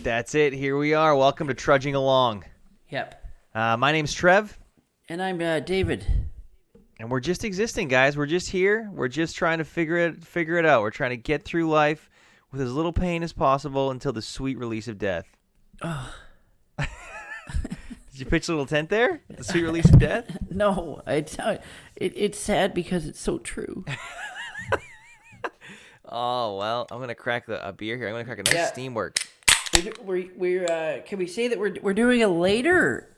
That's it. Here we are. Welcome to Trudging Along. Yep. My name's Trev. And I'm David. And we're just existing, guys. We're just here. We're just trying to figure it out. We're trying to get through life with as little pain as possible until the sweet release of death. Oh. Did you pitch a little tent there? The sweet release of death? No, it's sad because it's so true. Oh, well, I'm going to crack a beer here. I'm going to crack a nice Steamworks. We're can we say that we're doing a later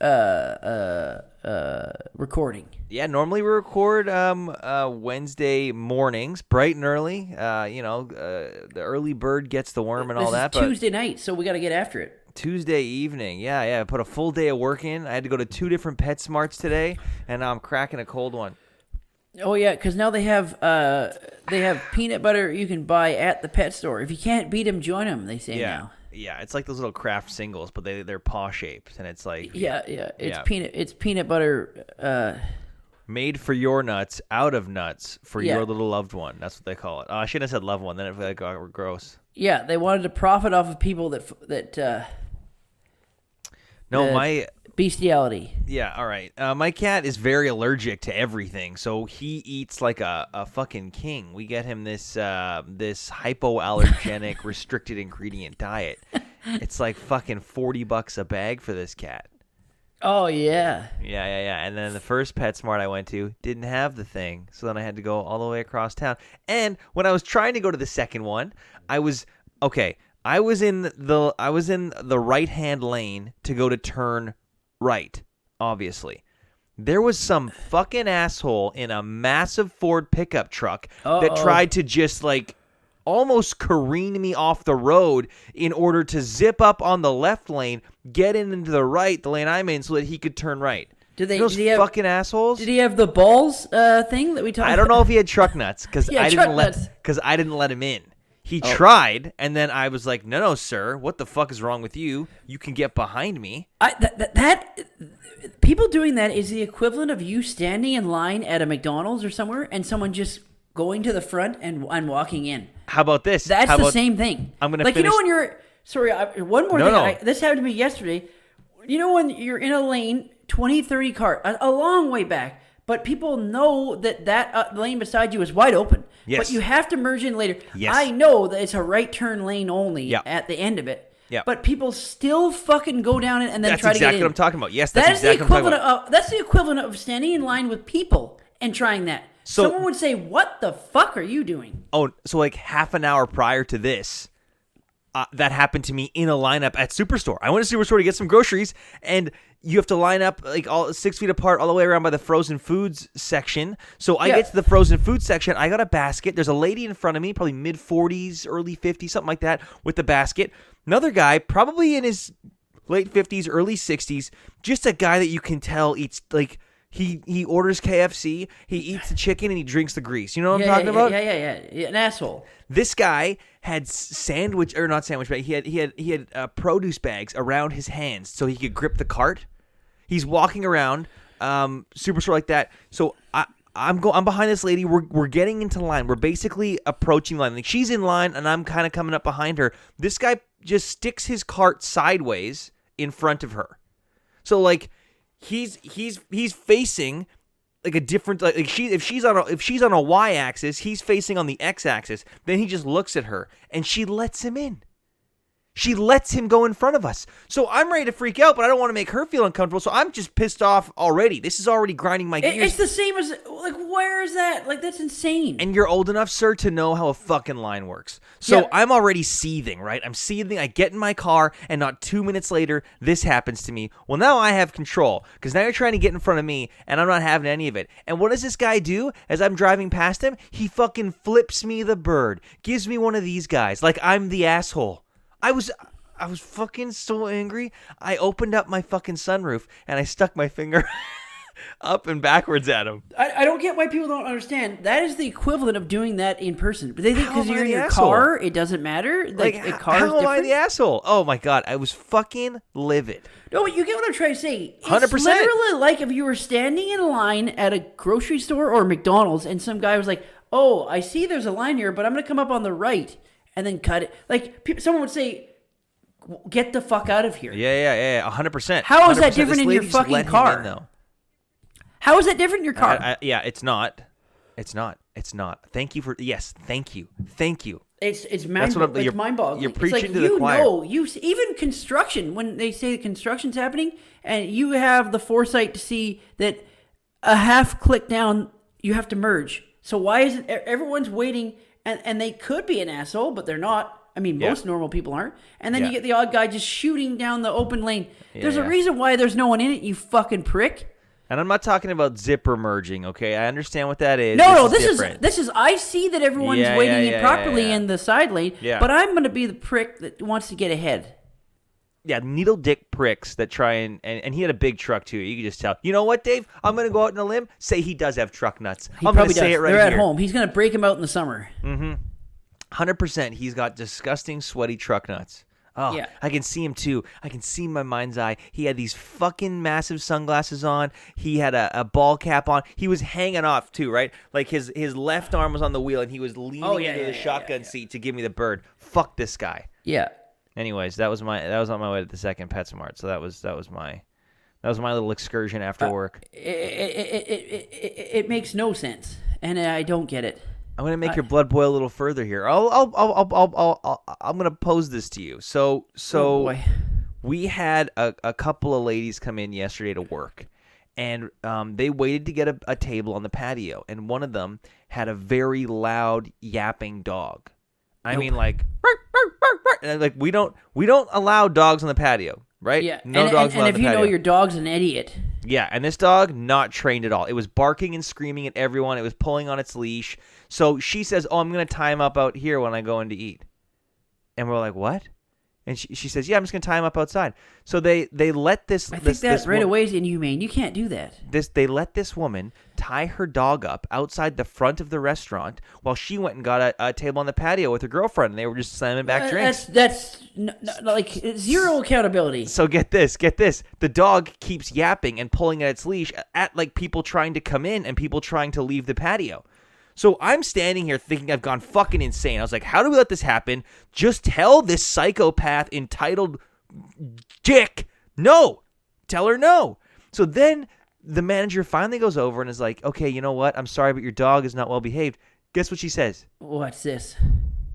recording? Yeah, normally we record Wednesday mornings, bright and early. The early bird gets the worm and all that. This is Tuesday night, so we got to get after it. Tuesday evening, yeah. I put a full day of work in. I had to go to 2 different PetSmarts today, and now I'm cracking a cold one. Oh yeah, because now they have peanut butter you can buy at the pet store. If you can't beat them, join them. They say now. Yeah, it's like those little craft singles, but they're paw shaped, and it's like it's peanut butter. Made for your nuts, out of nuts for your little loved one. That's what they call it. I shouldn't have said loved one. Then it got gross. Yeah, they wanted to profit off of people that. My bestiality. Yeah, all right. My cat is very allergic to everything, so he eats like a fucking king. We get him this hypoallergenic restricted ingredient diet. It's like fucking $40 a bag for this cat. Oh yeah. Yeah. And then the first PetSmart I went to didn't have the thing, so then I had to go all the way across town. And when I was trying to go to the second one, I was in the right-hand lane to go to turn right, obviously. There was some fucking asshole in a massive Ford pickup truck that tried to just like almost careen me off the road in order to zip up on the left lane, get into the lane I'm in, so that he could turn right. Those fucking assholes? Did he have the balls thing that we talked about? I don't know if he had truck nuts because I didn't let him in. He tried, and then I was like, no, sir, what the fuck is wrong with you? You can get behind me. People doing that is the equivalent of you standing in line at a McDonald's or somewhere and someone just going to the front and walking in. How about this? That's the same thing. I'm going to finish. You know when you're... Sorry, one more thing. This happened to me yesterday. You know when you're in a lane, 20, 30 cars, a long way back, but people know that lane beside you is wide open. Yes. But you have to merge in later. Yes. I know that it's a right turn lane only at the end of it. Yeah. But people still fucking go down it and then try to get in. That's exactly what I'm talking about. Yes, that's exactly what I'm talking about. That's the equivalent of standing in line with people and trying that. So, someone would say, what the fuck are you doing? Oh, so like half an hour prior to this, that happened to me in a lineup at Superstore. I went to Superstore to get some groceries, and you have to line up like all 6 feet apart all the way around by the frozen foods section. So I get to the frozen food section. I got a basket. There's a lady in front of me, probably mid-40s, early 50s, something like that, with the basket. Another guy, probably in his late 50s, early 60s, just a guy that you can tell eats like... He orders KFC, he eats the chicken, and he drinks the grease. You know what I'm talking about? Yeah. An asshole. This guy had he had produce bags around his hands so he could grip the cart. He's walking around Superstore like that. So I'm behind this lady. We're getting into line. We're basically approaching line. Like she's in line, and I'm kind of coming up behind her. This guy just sticks his cart sideways in front of her. So like. He's facing like a different like if she's on a y-axis, he's facing on the x-axis. Then he just looks at her and she lets him in. She lets him go in front of us. So I'm ready to freak out, but I don't want to make her feel uncomfortable. So I'm just pissed off already. This is already grinding my gears. It's the same as, like, where is that? Like, that's insane. And you're old enough, sir, to know how a fucking line works. So I'm already seething, right? I'm seething. I get in my car, and not 2 minutes later, this happens to me. Well, now I have control, because now you're trying to get in front of me, and I'm not having any of it. And what does this guy do as I'm driving past him? He fucking flips me the bird. Gives me one of these guys, like I'm the asshole. I was fucking so angry. I opened up my fucking sunroof and I stuck my finger up and backwards at him. I don't get why people don't understand. That is the equivalent of doing that in person. But they think because you're in your asshole? Car, it doesn't matter. Like a car is how am I the asshole? Oh my God, I was fucking livid. No, but you get what I'm trying to say. It's 100%. literally like if you were standing in line at a grocery store or McDonald's and some guy was like, "Oh, I see there's a line here, but I'm going to come up on the right." And then cut it. Like, someone would say, get the fuck out of here. Yeah, 100%. How is that different in your fucking car? How is that different in your car? Yeah, it's not. Thank you. It's mind-boggling. You're preaching to the choir. Even construction, when they say construction's happening, and you have the foresight to see that a half click down, you have to merge. So why isn't everyone's waiting? And they could be an asshole, but they're not. I mean, most normal people aren't. And then you get the odd guy just shooting down the open lane. There's a reason why there's no one in it, you fucking prick. And I'm not talking about zipper merging, okay? I understand what that is. This is. I see that everyone's waiting improperly in the side lane, but I'm going to be the prick that wants to get ahead. Yeah, needle dick pricks that try and he had a big truck too. You can just tell. You know what, Dave? I'm going to go out on a limb. Say he does have truck nuts. I'm going to say it right here. They're at home. He's going to break them out in the summer. 100%. He's got disgusting, sweaty truck nuts. Oh, yeah. I can see him too. I can see my mind's eye. He had these fucking massive sunglasses on. He had a ball cap on. He was hanging off too, right? Like his left arm was on the wheel and he was leaning into the shotgun seat to give me the bird. Fuck this guy. Yeah. Anyways, that was on my way to the second PetSmart. So that was my little excursion after work. It makes no sense, and I don't get it. I'm gonna make your blood boil a little further here. I'm gonna pose this to you. So we had a couple of ladies come in yesterday to work, and they waited to get a table on the patio, and one of them had a very loud yapping dog. I mean, like we don't allow dogs on the patio, right? Yeah, no dogs allowed on the patio. And if you know your dog's an idiot. Yeah, and this dog, not trained at all. It was barking and screaming at everyone. It was pulling on its leash. So she says, oh, I'm going to tie him up out here when I go in to eat. And we're like, what? And she says, yeah, I'm just going to tie him up outside. So they let this... I think that right away is inhumane. You can't do that. They let this woman tie her dog up outside the front of the restaurant while she went and got a table on the patio with her girlfriend, and they were just slamming back drinks. That's like zero accountability. So get this. The dog keeps yapping and pulling at its leash at like people trying to come in and people trying to leave the patio. So I'm standing here thinking I've gone fucking insane. I was like, how do we let this happen? Just tell this psychopath entitled dick no. Tell her no. So then the manager finally goes over and is like, okay, you know what? I'm sorry, but your dog is not well behaved. Guess what she says? What's this?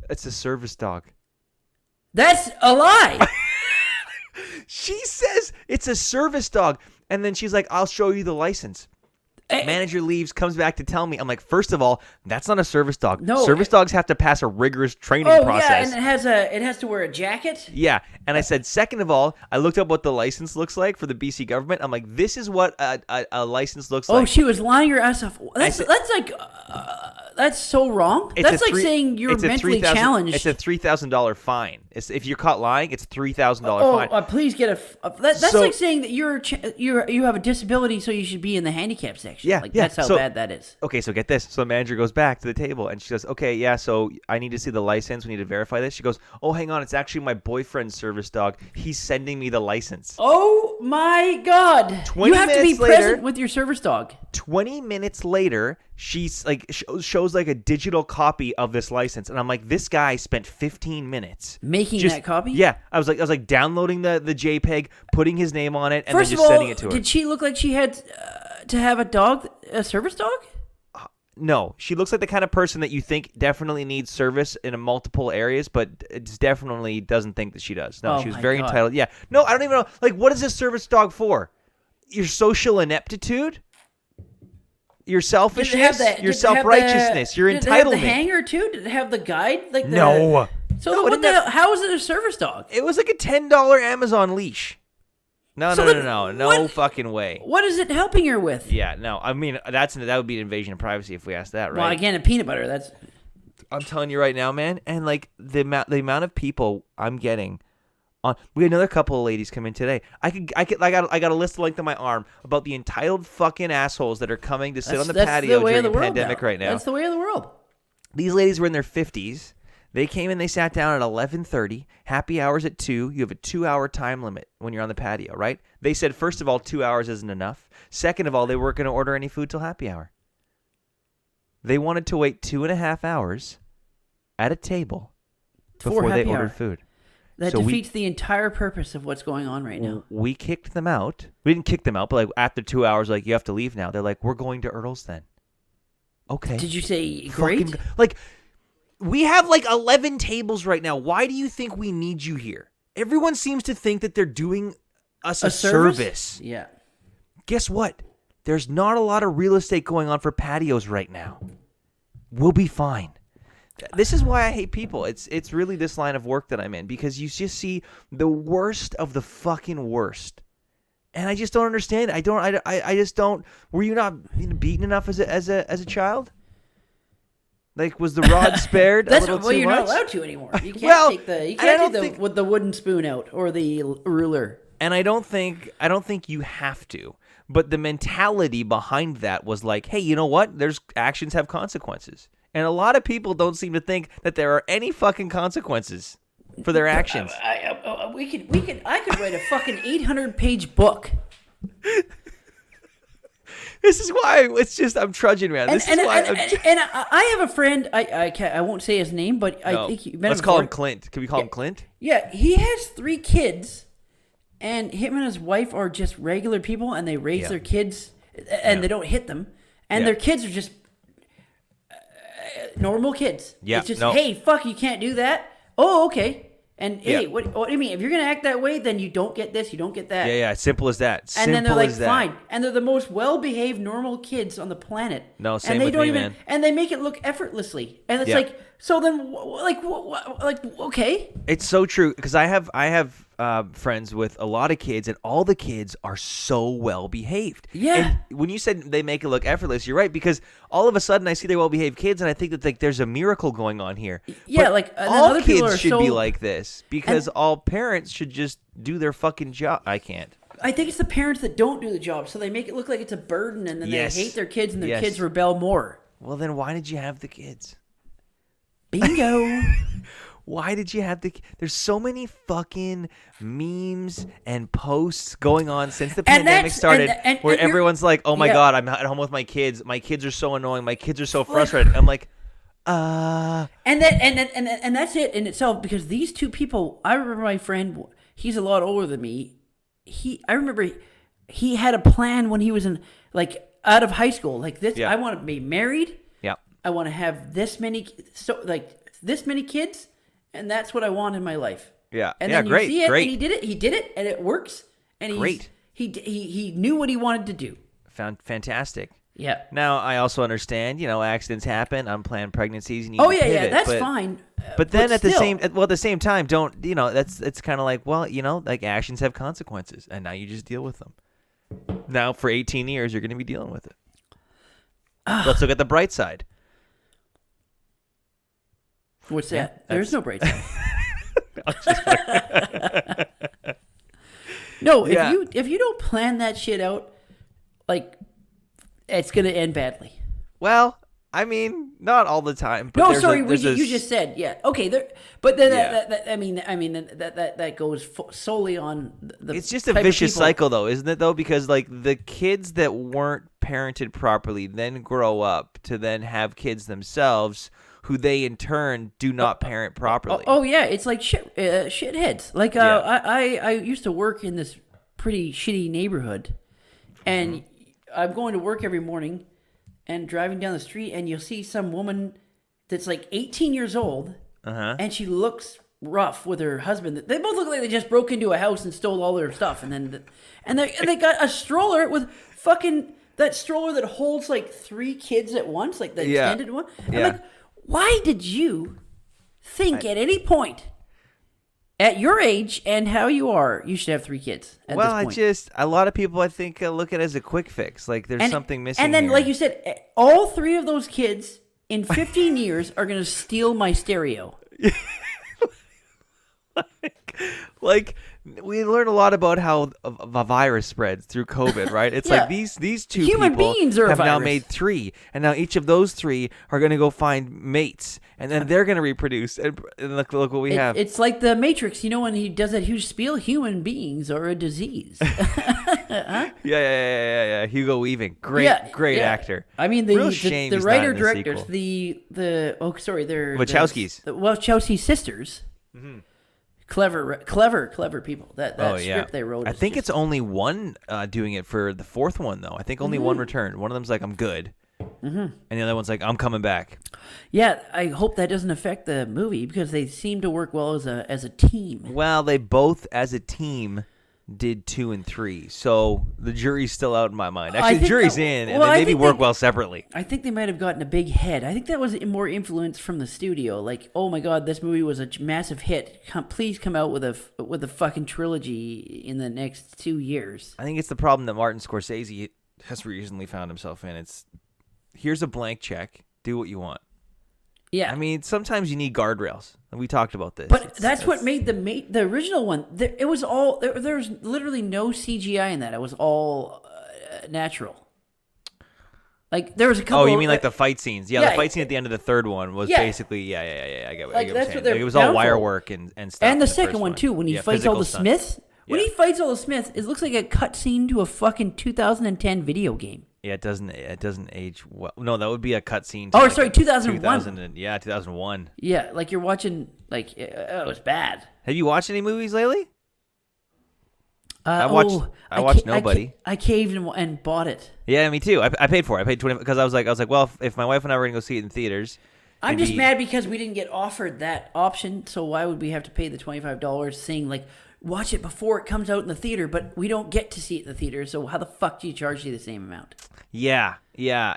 It's a service dog. That's a lie. She says it's a service dog. And then she's like, I'll show you the license. Manager leaves, comes back to tell me. I'm like, first of all, that's not a service dog. No, service dogs have to pass a rigorous training process. Yeah, and it has to wear a jacket. Yeah, and I said, second of all, I looked up what the license looks like for the BC government. I'm like, this is what a license looks like. Oh, she was lying her ass off. That's so wrong. That's like saying you're mentally challenged. It's a $3,000 fine. If you're caught lying, it's a $3,000 fine. Please get that's like saying that you have a disability, so you should be in the handicap section. Yeah, that's how bad that is. Okay, so get this. So the manager goes back to the table and she goes, okay, yeah, so I need to see the license. We need to verify this. She goes, oh, hang on. It's actually my boyfriend's service dog. He's sending me the license. Oh, my God. You have to be present with your service dog. 20 minutes later, she's like shows like a digital copy of this license, and I'm like, this guy spent 15 minutes making that copy. Yeah, I was like downloading the JPEG, putting his name on it, and then just sending it to her. Did she look like she had to have a service dog? No, she looks like the kind of person that you think definitely needs service in multiple areas, but it definitely doesn't think that she does. No, she was very entitled. Yeah, no, I don't even know. Like, what is a service dog for? Your social ineptitude? Your selfishness, your self-righteousness, your entitlement. Did it have the hanger too? Did it have the guide? No. So no, what the hell? How is it a service dog? It was like a $10 Amazon leash. No, fucking way. What is it helping her with? Yeah, no. I mean, that would be an invasion of privacy if we asked that, right? Well, again, a peanut butter. I'm telling you right now, man. And like the amount of people I'm getting. We had another couple of ladies come in today. I got a list the length of my arm about the entitled fucking assholes that are coming to sit on the patio during the pandemic right now. That's the way of the world. These ladies were in their 50s. They came in, they sat down at 11:30. Happy hours at 2. You have a 2-hour time limit when you're on the patio, right? They said, first of all, 2 hours isn't enough. Second of all, they weren't going to order any food till happy hour. They wanted to wait 2.5 hours at a table before they ordered food. That So defeats the entire purpose of what's going on right now. We kicked them out. We didn't kick them out, but like after 2 hours, like, you have to leave now. They're like, we're going to Earl's then. Okay. Did you say great? Like, we have like 11 tables right now. Why do you think we need you here? Everyone seems to think that they're doing us a service. Yeah. Guess what? There's not a lot of real estate going on for patios right now. We'll be fine. This is why I hate people. It's really this line of work that I'm in, because you just see the worst of the fucking worst. And I just don't understand. I just don't. Were you not beaten enough as a child? Like, was the rod spared a little too much? You're not allowed to anymore. You can't take with the wooden spoon out or the ruler. And I don't think you have to. But the mentality behind that was like, hey, you know what? There's actions have consequences. And a lot of people don't seem to think that there are any fucking consequences for their actions. I could write a fucking 800-page book. This is why it's just I'm trudging, man. I have a friend. I won't say his name, but I think you met Let's him call before. him Clint. Can we call him Clint? Yeah, he has 3 kids, and him and his wife are just regular people, and they raise their kids, and they don't hit them, and their kids are just normal kids. Yeah, it's just hey, fuck, you can't do that. Oh, okay. And hey, what do you mean? If you're gonna act that way, then you don't get this, you don't get that. Yeah. Simple as that. And then they're like, fine. And they're the most well-behaved, normal kids on the planet. No, same and they with don't me, even, man. And they make it look effortlessly. And it's like, so then, okay. It's so true, because I have friends with a lot of kids, and all the kids are so well behaved. Yeah. And when you said they make it look effortless, you're right, because all of a sudden I see their well behaved kids, and I think that like there's a miracle going on here. Yeah, but like all other people kids are should be like this, because all parents should just do their fucking job. I can't. I think it's the parents that don't do the job, so they make it look like it's a burden, and then they hate their kids, and their kids rebel more. Well, then why did you have the kids? Bingo. Why did you have there's so many fucking memes and posts going on since the pandemic started, where everyone's like, oh my God, I'm at home with my kids. My kids are so annoying. My kids are so frustrated. I'm like, And that's it in itself, because these 2 people, I remember my friend, he's a lot older than me. I remember he had a plan when he was in, like, out of high school, like this. I want to be married. Yeah. I want to have this many kids. And that's what I want in my life. Yeah. And then you see it, great. and he did it, and it works. And he knew what he wanted to do. Fantastic. Yeah. Now I also understand, accidents happen, unplanned pregnancies. You need to pivot, that's fine. But then at the same time, don't it's kind of like, well, like actions have consequences, and now you just deal with them. Now for 18 years, you're going to be dealing with it. Let's look at the bright side. What's that? There's no bright side. No, if you don't plan that shit out, like, it's gonna end badly. Well, I mean, not all the time. But you just said okay. But then that goes solely on the. It's just a vicious cycle, though, isn't it? Though, because like the kids that weren't parented properly then grow up to then have kids themselves, who they in turn do not parent properly. Oh yeah, it's like shitheads. Like I used to work in this pretty shitty neighborhood, and I'm going to work every morning, and driving down the street, and you'll see some woman that's like 18 years old, and she looks rough with her husband. They both look like they just broke into a house and stole all their stuff, and then they got a stroller with fucking that stroller that holds like 3 kids at once, like the extended one. I'm like, why did you think at any point, at your age and how you are, you should have 3 kids at this point? A lot of people, I think, look at it as a quick fix. Like there's something missing. And then, here. like you said, all 3 of those kids in 15 years are going to steal my stereo. like we learned a lot about how a virus spreads through COVID, right? It's like these 2 human people beings are have a now virus. made 3, and now each of those 3 are going to go find mates, and then they're going to reproduce. And look what we have. It's like the Matrix, when he does that huge spiel, human beings are a disease. Yeah. Hugo Weaving, great actor. I mean, the writer directors, the they're Wachowskis. The Wachowski sisters. Mm-hmm. Clever people. That Oh script yeah, they wrote. I is think just- it's only one doing it for the fourth one though. I think only one returned. One of them's like, I'm good, and the other one's like, I'm coming back. Yeah, I hope that doesn't affect the movie because they seem to work well as a team. Well, they both as a team did 2 and 3, so the jury's still out in my mind. I Actually, the think jury's that- in, and well, they I maybe think work they- well separately. I think they might have gotten a big head. I think that was more influence from the studio. Like, oh my god, this movie was a massive hit. Please come out with a fucking trilogy in the next 2 years. I think it's the problem that Martin Scorsese has recently found himself in. It's here's a blank check, do what you want. Yeah, I mean, sometimes you need guardrails, and we talked about this. but that's what made the original one. It was all there was literally no CGI in that. It was all natural. Like there was a couple. Oh, you mean like the fight scenes? Yeah, yeah, the fight scene at the end of the third one was Yeah. basically yeah. I get what Like, you're that's saying. what they're Like, it was all known wire for. work and stuff. And the in second first one too, when he Yeah, fights all physical the stunts. Smiths. When Yeah. he fights all the Smiths, it looks like a cutscene to a fucking 2010 video game. Yeah, it doesn't age well. No, that would be a cutscene. Oh, to sorry, 2001. 2001. Yeah, like you're watching. Like it was bad. Have you watched any movies lately? I watched Nobody. I caved and bought it. Yeah, me too. I paid for it. I paid 20 because I was like, well, if my wife and I were gonna go see it in theaters, I'm it'd just be- mad because we didn't get offered that option. So why would we have to pay the $25 saying like watch it before it comes out in the theater, but we don't get to see it in the theater. So how the fuck do you charge you the same amount? Yeah.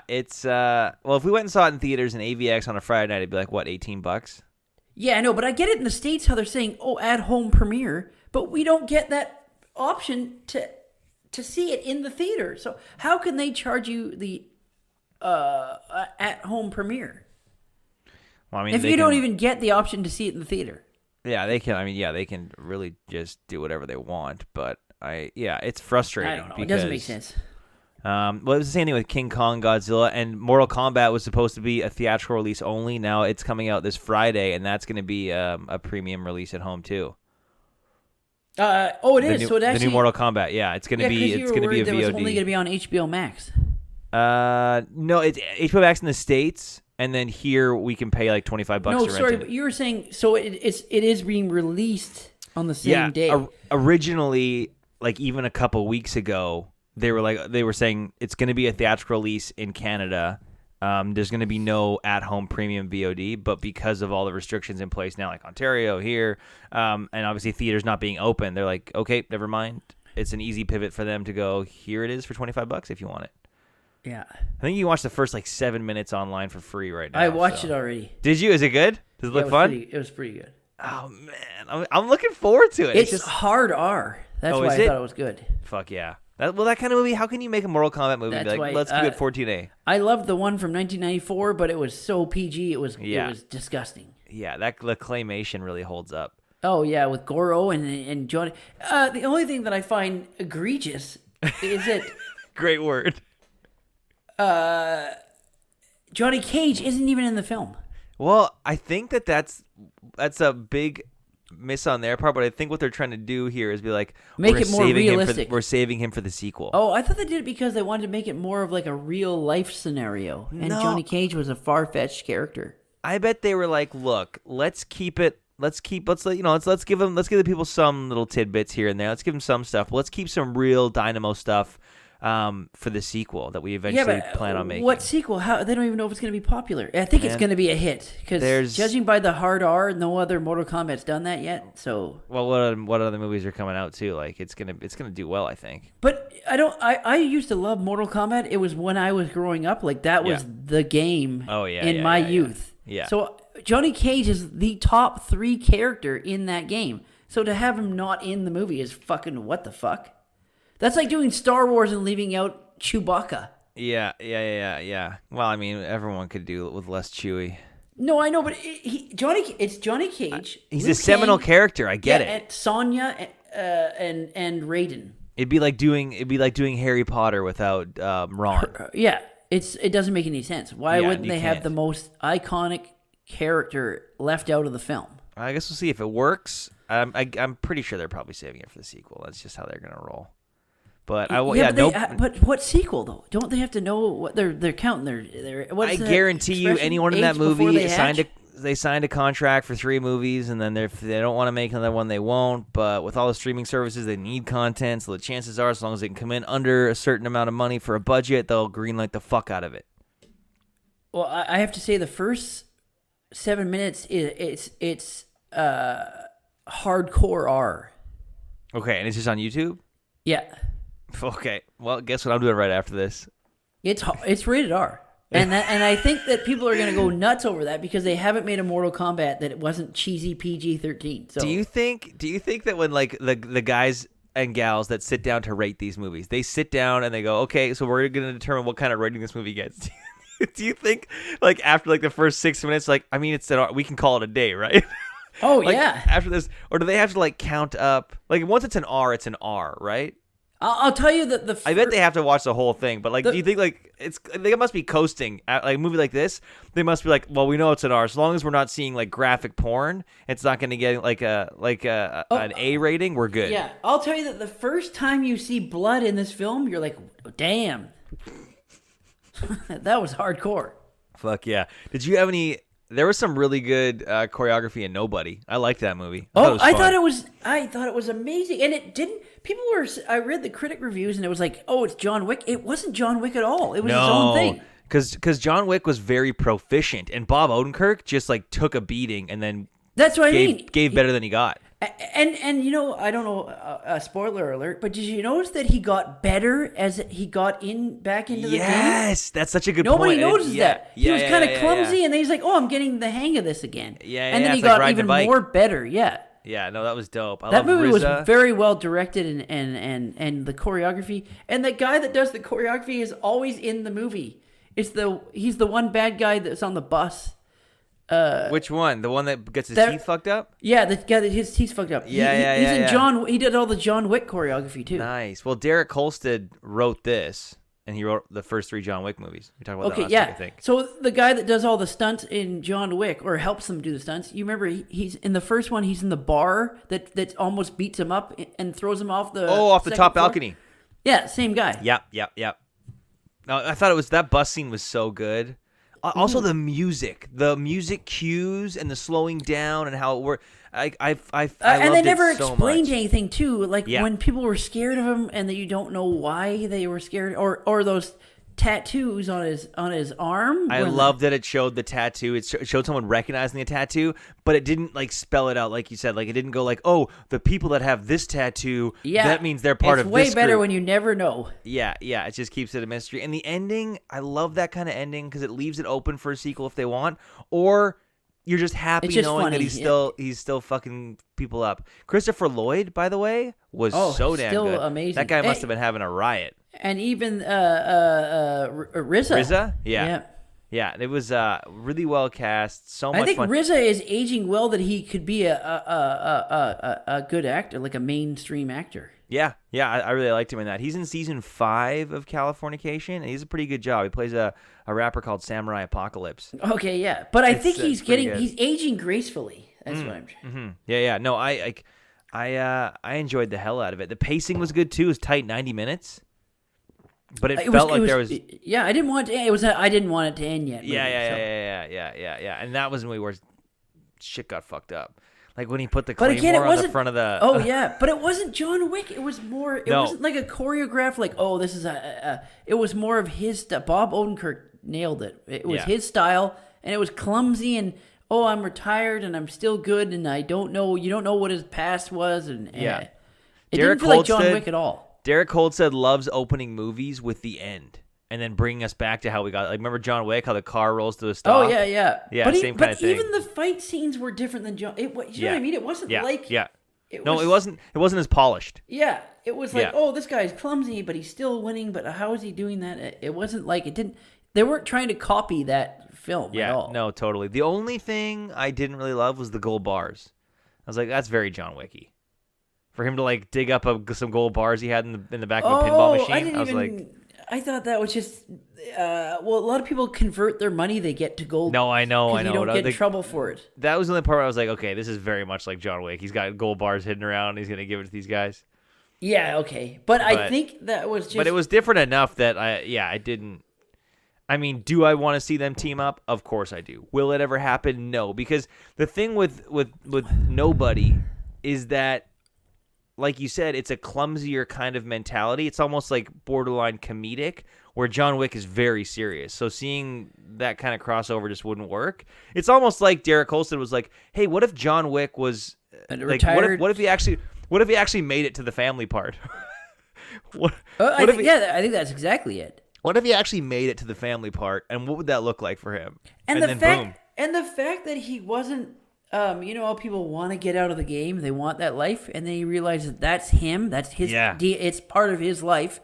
It's well, if we went and saw it in theaters in AVX on a Friday night, it'd be like what, $18? Yeah, I know, but I get it in the States how they're saying, oh, at home premiere, but we don't get that option to see it in the theater. So how can they charge you the at home premiere Well, I mean, if they you don't can- even get the option to see it in the theater? Yeah, they can. I mean, yeah, they can really just do whatever they want. But it's frustrating. I don't know. Because, It doesn't make sense. Well, it was the same thing with King Kong Godzilla, and Mortal Kombat was supposed to be a theatrical release only. Now it's coming out this Friday, and that's going to be a premium release at home too. It The is. new, So it actually the new Mortal Kombat. Yeah, it's going to be. It's going to be a that VOD. was only going to be on HBO Max. No, it's HBO Max in the States, and then here we can pay like $25 No, to rent sorry, it. but you were saying so it is being released on the same day. Originally, like even a couple weeks ago, they were saying it's going to be a theatrical release in Canada. There's going to be no at-home premium VOD, but because of all the restrictions in place now, like Ontario here, and obviously theaters not being open, they're like, okay, never mind. It's an easy pivot for them to go, here it is for $25 if you want it. Yeah, I think you can watch the first like 7 minutes online for free right now. I watched it already. Did you? Is it good? Does it look fun? It was pretty good. Oh man, I'm looking forward to it. It's just hard R. That's Oh, why is I it? thought it was good. fuck yeah. That kind of movie. How can you make a Mortal Kombat movie and be That's like, why, let's give it 14A? I loved the one from 1994, but it was so PG. It was Yeah. disgusting. Yeah, the claymation really holds up. Oh yeah, with Goro and Johnny. The only thing that I find egregious is that Great word. Johnny Cage isn't even in the film. Well, I think that's a big miss on their part, but I think what they're trying to do here is be like, Make we're it more saving realistic. We're saving him for the sequel. Oh, I thought they did it because they wanted to make it more of like a real life scenario, and No. Johnny Cage was a far-fetched character. I bet they were like, look, let's give the people some little tidbits here and there. Let's give them some stuff. But let's keep some real dynamo stuff for the sequel that we eventually plan on making. What sequel? How they don't even know if it's going to be popular. I think it's Man. going to be a hit because judging by the hard R, no other Mortal Kombat's done that yet. So, Well, what other movies are coming out too? Like it's gonna do well, I think. but I used to love Mortal Kombat. It was when I was growing up. Like that was the game. Oh, yeah, in yeah, my yeah, youth. Yeah. So Johnny Cage is the top 3 character in that game. So to have him not in the movie is fucking what the fuck. That's like doing Star Wars and leaving out Chewbacca. Yeah. Well, I mean, everyone could do it with less Chewie. No, I know, but it's Johnny Cage. He's Liu a seminal Kang, character. I get it. And Sonya and Raiden. It'd be like doing Harry Potter without Ron. Yeah, it doesn't make any sense. Why Yeah, wouldn't you they have can't. the most iconic character left out of the film? I guess we'll see if it works. I'm pretty sure they're probably saving it for the sequel. That's just how they're gonna roll. But but what sequel though? Don't they have to know what they're counting? Their I guarantee you, anyone in that age before movie they hatch? they signed a contract for 3 movies, and then if they don't want to make another one, they won't. But with all the streaming services, they need content, so the chances are, as long as they can come in under a certain amount of money for a budget, they'll greenlight the fuck out of it. Well, I have to say the first 7 minutes it's hardcore R. Okay, and it's just on YouTube? Yeah. Okay, well, guess what I'm doing right after this? It's rated R. And I think that people are going to go nuts over that because they haven't made a Mortal Kombat that it wasn't cheesy PG-13. So do you think that when like the guys and gals that sit down to rate these movies, they sit down and they go, okay, so we're going to determine what kind of rating this movie gets? Do you think like after like the first 6 minutes, like, I mean, we can call it a day, right? Oh, like, yeah. After this, or do they have to like count up? Like once it's an R, right? I'll tell you that I bet they have to watch the whole thing, but like, do you think like they must be coasting at like a movie like this? They must be like, well, we know it's an R. As long as we're not seeing like graphic porn, it's not going to get like an A rating. We're good. Yeah, I'll tell you that the first time you see blood in this film, you're like, damn, that was hardcore. Fuck yeah! Did you have any? There was some really good choreography in Nobody. I liked that movie. I thought it was amazing, and it didn't. People were. I read the critic reviews, and it was like, "Oh, it's John Wick." It wasn't John Wick at all. It was his own thing. Because John Wick was very proficient, and Bob Odenkirk just like took a beating and then that's what I mean. Gave better than he got. And you know, I don't know, spoiler alert, but did you notice that he got better as he got back into the game? Yes, that's such a good Nobody point. notices that. He was kind of clumsy, yeah. and then he's like, "Oh, I'm getting the hang of this again." Yeah, and then he got even more better. Yeah. Yeah, no, that was dope. That movie was very well directed and the choreography. And the guy that does the choreography is always in the movie. He's the one bad guy that's on the bus. Which one? The one that gets his teeth fucked up? Yeah, the guy that his teeth fucked up. He's in he did all the John Wick choreography too. Nice. Well, Derek Kolstad wrote this, and he wrote the first 3 John Wick movies. We talked about that last week, I think. So the guy that does all the stunts in John Wick, or helps them do the stunts, you remember he's in the first one. He's in the bar that almost beats him up and throws him off the top floor. balcony. Yeah, same guy. Yep. No, I thought that bus scene was so good. Also, the music cues and the slowing down and how it worked. I and they never so explained much. anything too. Like when people were scared of him and that you don't know why they were scared, or those tattoos on his arm. I love that it showed the tattoo. It showed someone recognizing the tattoo, but it didn't like spell it out like you said. Like it didn't go like, oh, the people that have this tattoo, that means they're part of this group. It's way better when you never know. Yeah. It just keeps it a mystery. And the ending, I love that kind of ending because it leaves it open for a sequel if they want, or you're just happy knowing funny. That he's still fucking people up. Christopher Lloyd, by the way, was so damn still good. Amazing. That guy must have been having a riot. And even RZA. RZA? Yeah. It was really well cast. So much fun. I think RZA is aging well that he could be a good actor, like a mainstream actor. Yeah, I really liked him in that. He's in season 5 of Californication, and he's a pretty good job. He plays a rapper called Samurai Apocalypse. Okay, yeah, but I think he's aging gracefully. That's what I'm. Mm-hmm. Yeah. No, I enjoyed the hell out of it. The pacing was good too. It was tight, 90 minutes. But it felt like there was. Yeah, I didn't want it to end. I didn't want it to end yet. Yeah. And that was when shit got fucked up. Like when he put the claymore on the front of the. Oh yeah, but it wasn't John Wick. It was more. It wasn't like a choreographed. Like, oh, this is It was more of his. Bob Odenkirk nailed it. It was his style, and it was clumsy. And I'm retired, and I'm still good, and I don't know. You don't know what his past was, and it didn't feel like John Wick at all. Derek Kolstad loves opening movies with the end and then bringing us back to how we got. Like, remember John Wick, how the car rolls to a stop? Oh, yeah. Yeah, same kind of thing. But even the fight scenes were different than John. You know what I mean? It wasn't like. Yeah. It wasn't as polished. Yeah. It was like, this guy's clumsy, but he's still winning. But how is he doing that? It wasn't like it didn't. They weren't trying to copy that film at all. No, totally. The only thing I didn't really love was the gold bars. I was like, that's very John Wicky. For him to like dig up some gold bars he had in the back of a pinball machine, I thought that was just a lot of people convert their money they get to gold. No, I know. You don't get in trouble for it. That was the only part where I was like, okay, this is very much like John Wick. He's got gold bars hidden around. He's gonna give it to these guys. Yeah, okay, but I think that was just. But it was different enough that I didn't. I mean, do I want to see them team up? Of course I do. Will it ever happen? No, because the thing with Nobody is that, like you said, it's a clumsier kind of mentality. It's almost like borderline comedic, where John Wick is very serious. So seeing that kind of crossover just wouldn't work. It's almost like Derek Holston was like, "Hey, what if John Wick was like, retired? what if he actually made it to the family part? I think that's exactly it. What if he actually made it to the family part, and what would that look like for him? And then boom. The fact that he wasn't, you know how people want to get out of the game, they want that life, and then he realizes that's him, that's his, it's part of his life.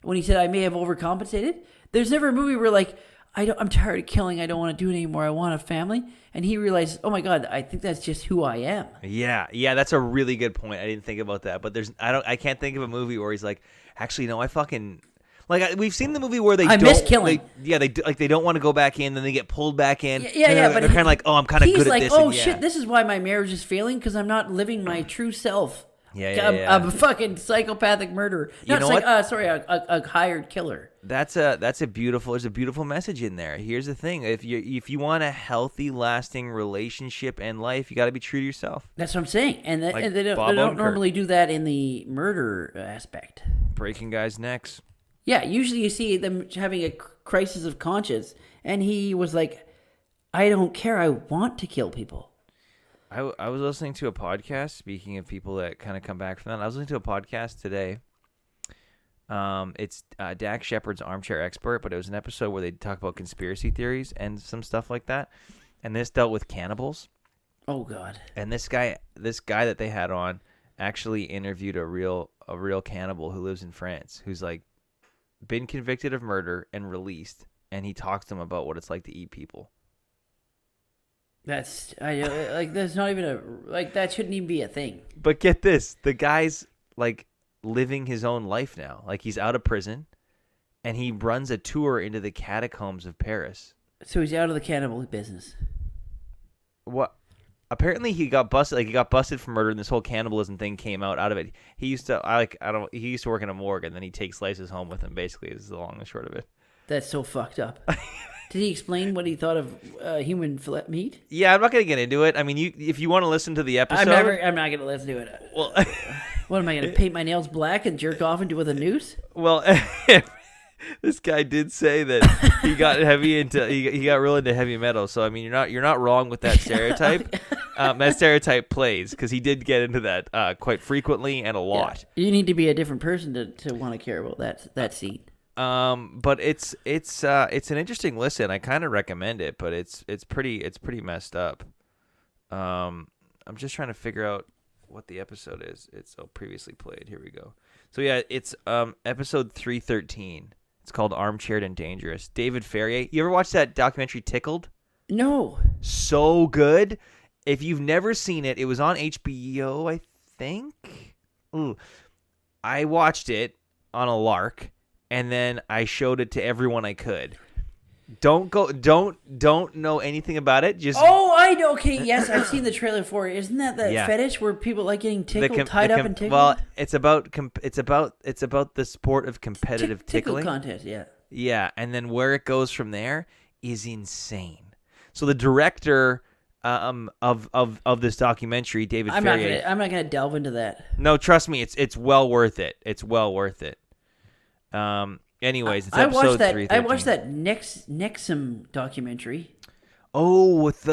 When he said, "I may have overcompensated," there's never a movie where like, I'm tired of killing, I don't want to do it anymore, I want a family, and he realizes, oh my God, I think that's just who I am. Yeah, that's a really good point. I didn't think about that, but I can't think of a movie where he's like, actually, no, I fucking. Like we've seen the movie where they miss killing. They don't want to go back in, then they get pulled back in. But they're kind of like, oh, I'm kind of good at this. He's like, oh shit, this is why my marriage is failing, because I'm not living my true self. I'm a fucking psychopathic murderer. A hired killer. There's a beautiful message in there. Here's the thing: if you want a healthy, lasting relationship and life, you got to be true to yourself. That's what I'm saying, and they don't normally do that in the murder aspect. Breaking guys' necks. Yeah, usually you see them having a crisis of conscience, and he was like, "I don't care. I want to kill people." I was listening to a podcast, speaking of people that kind of come back from that. I was listening to a podcast today. It's Dak Shepard's Armchair Expert, but it was an episode where they talk about conspiracy theories and some stuff like that. And this dealt with cannibals. Oh, God. And this guy that they had on actually interviewed a real cannibal who lives in France, who's like been convicted of murder and released, and he talks to them about what it's like to eat people. That's not even that shouldn't even be a thing. But get this, the guy's like living his own life now. Like he's out of prison, and he runs a tour into the catacombs of Paris. So he's out of the cannibal business. What? Apparently he got busted. Like he got busted for murder, and this whole cannibalism thing came out of it. He used to He used to work in a morgue, and then he takes slices home with him. Basically, is the long and short of it. That's so fucked up. Did he explain what he thought of human meat? Yeah, I'm not going to get into it. I mean, if you want to listen to the episode, I'm not going to listen to it. Well, what am I going to paint my nails black and jerk off into with a noose? Well, this guy did say that he got he got real into heavy metal. So I mean, you're not wrong with that stereotype. That stereotype plays because he did get into that quite frequently and a lot. Yeah. You need to be a different person to want to care about that scene. But it's an interesting listen. I kind of recommend it, but it's pretty messed up. I'm just trying to figure out what the episode is. It's previously played. Here we go. So yeah, it's episode 313. It's called Armchaired and Dangerous. David Ferrier. You ever watch that documentary Tickled? No. So good. If you've never seen it, it was on HBO, I think. Ooh. I watched it on a lark. And then I showed it to everyone I could. Don't know anything about it. Just I know. Okay, yes, I've seen the trailer for it. Isn't that fetish where people like getting tickled, tied up and tickled? Well, it's about the sport of competitive tickling contest. Yeah. Yeah, and then where it goes from there is insane. So the director of this documentary, David Ferrier. I'm not gonna delve into that. No, trust me, it's well worth it. It's well worth it. Anyways, it's episode 313. I watched that Nxivm documentary. Oh, with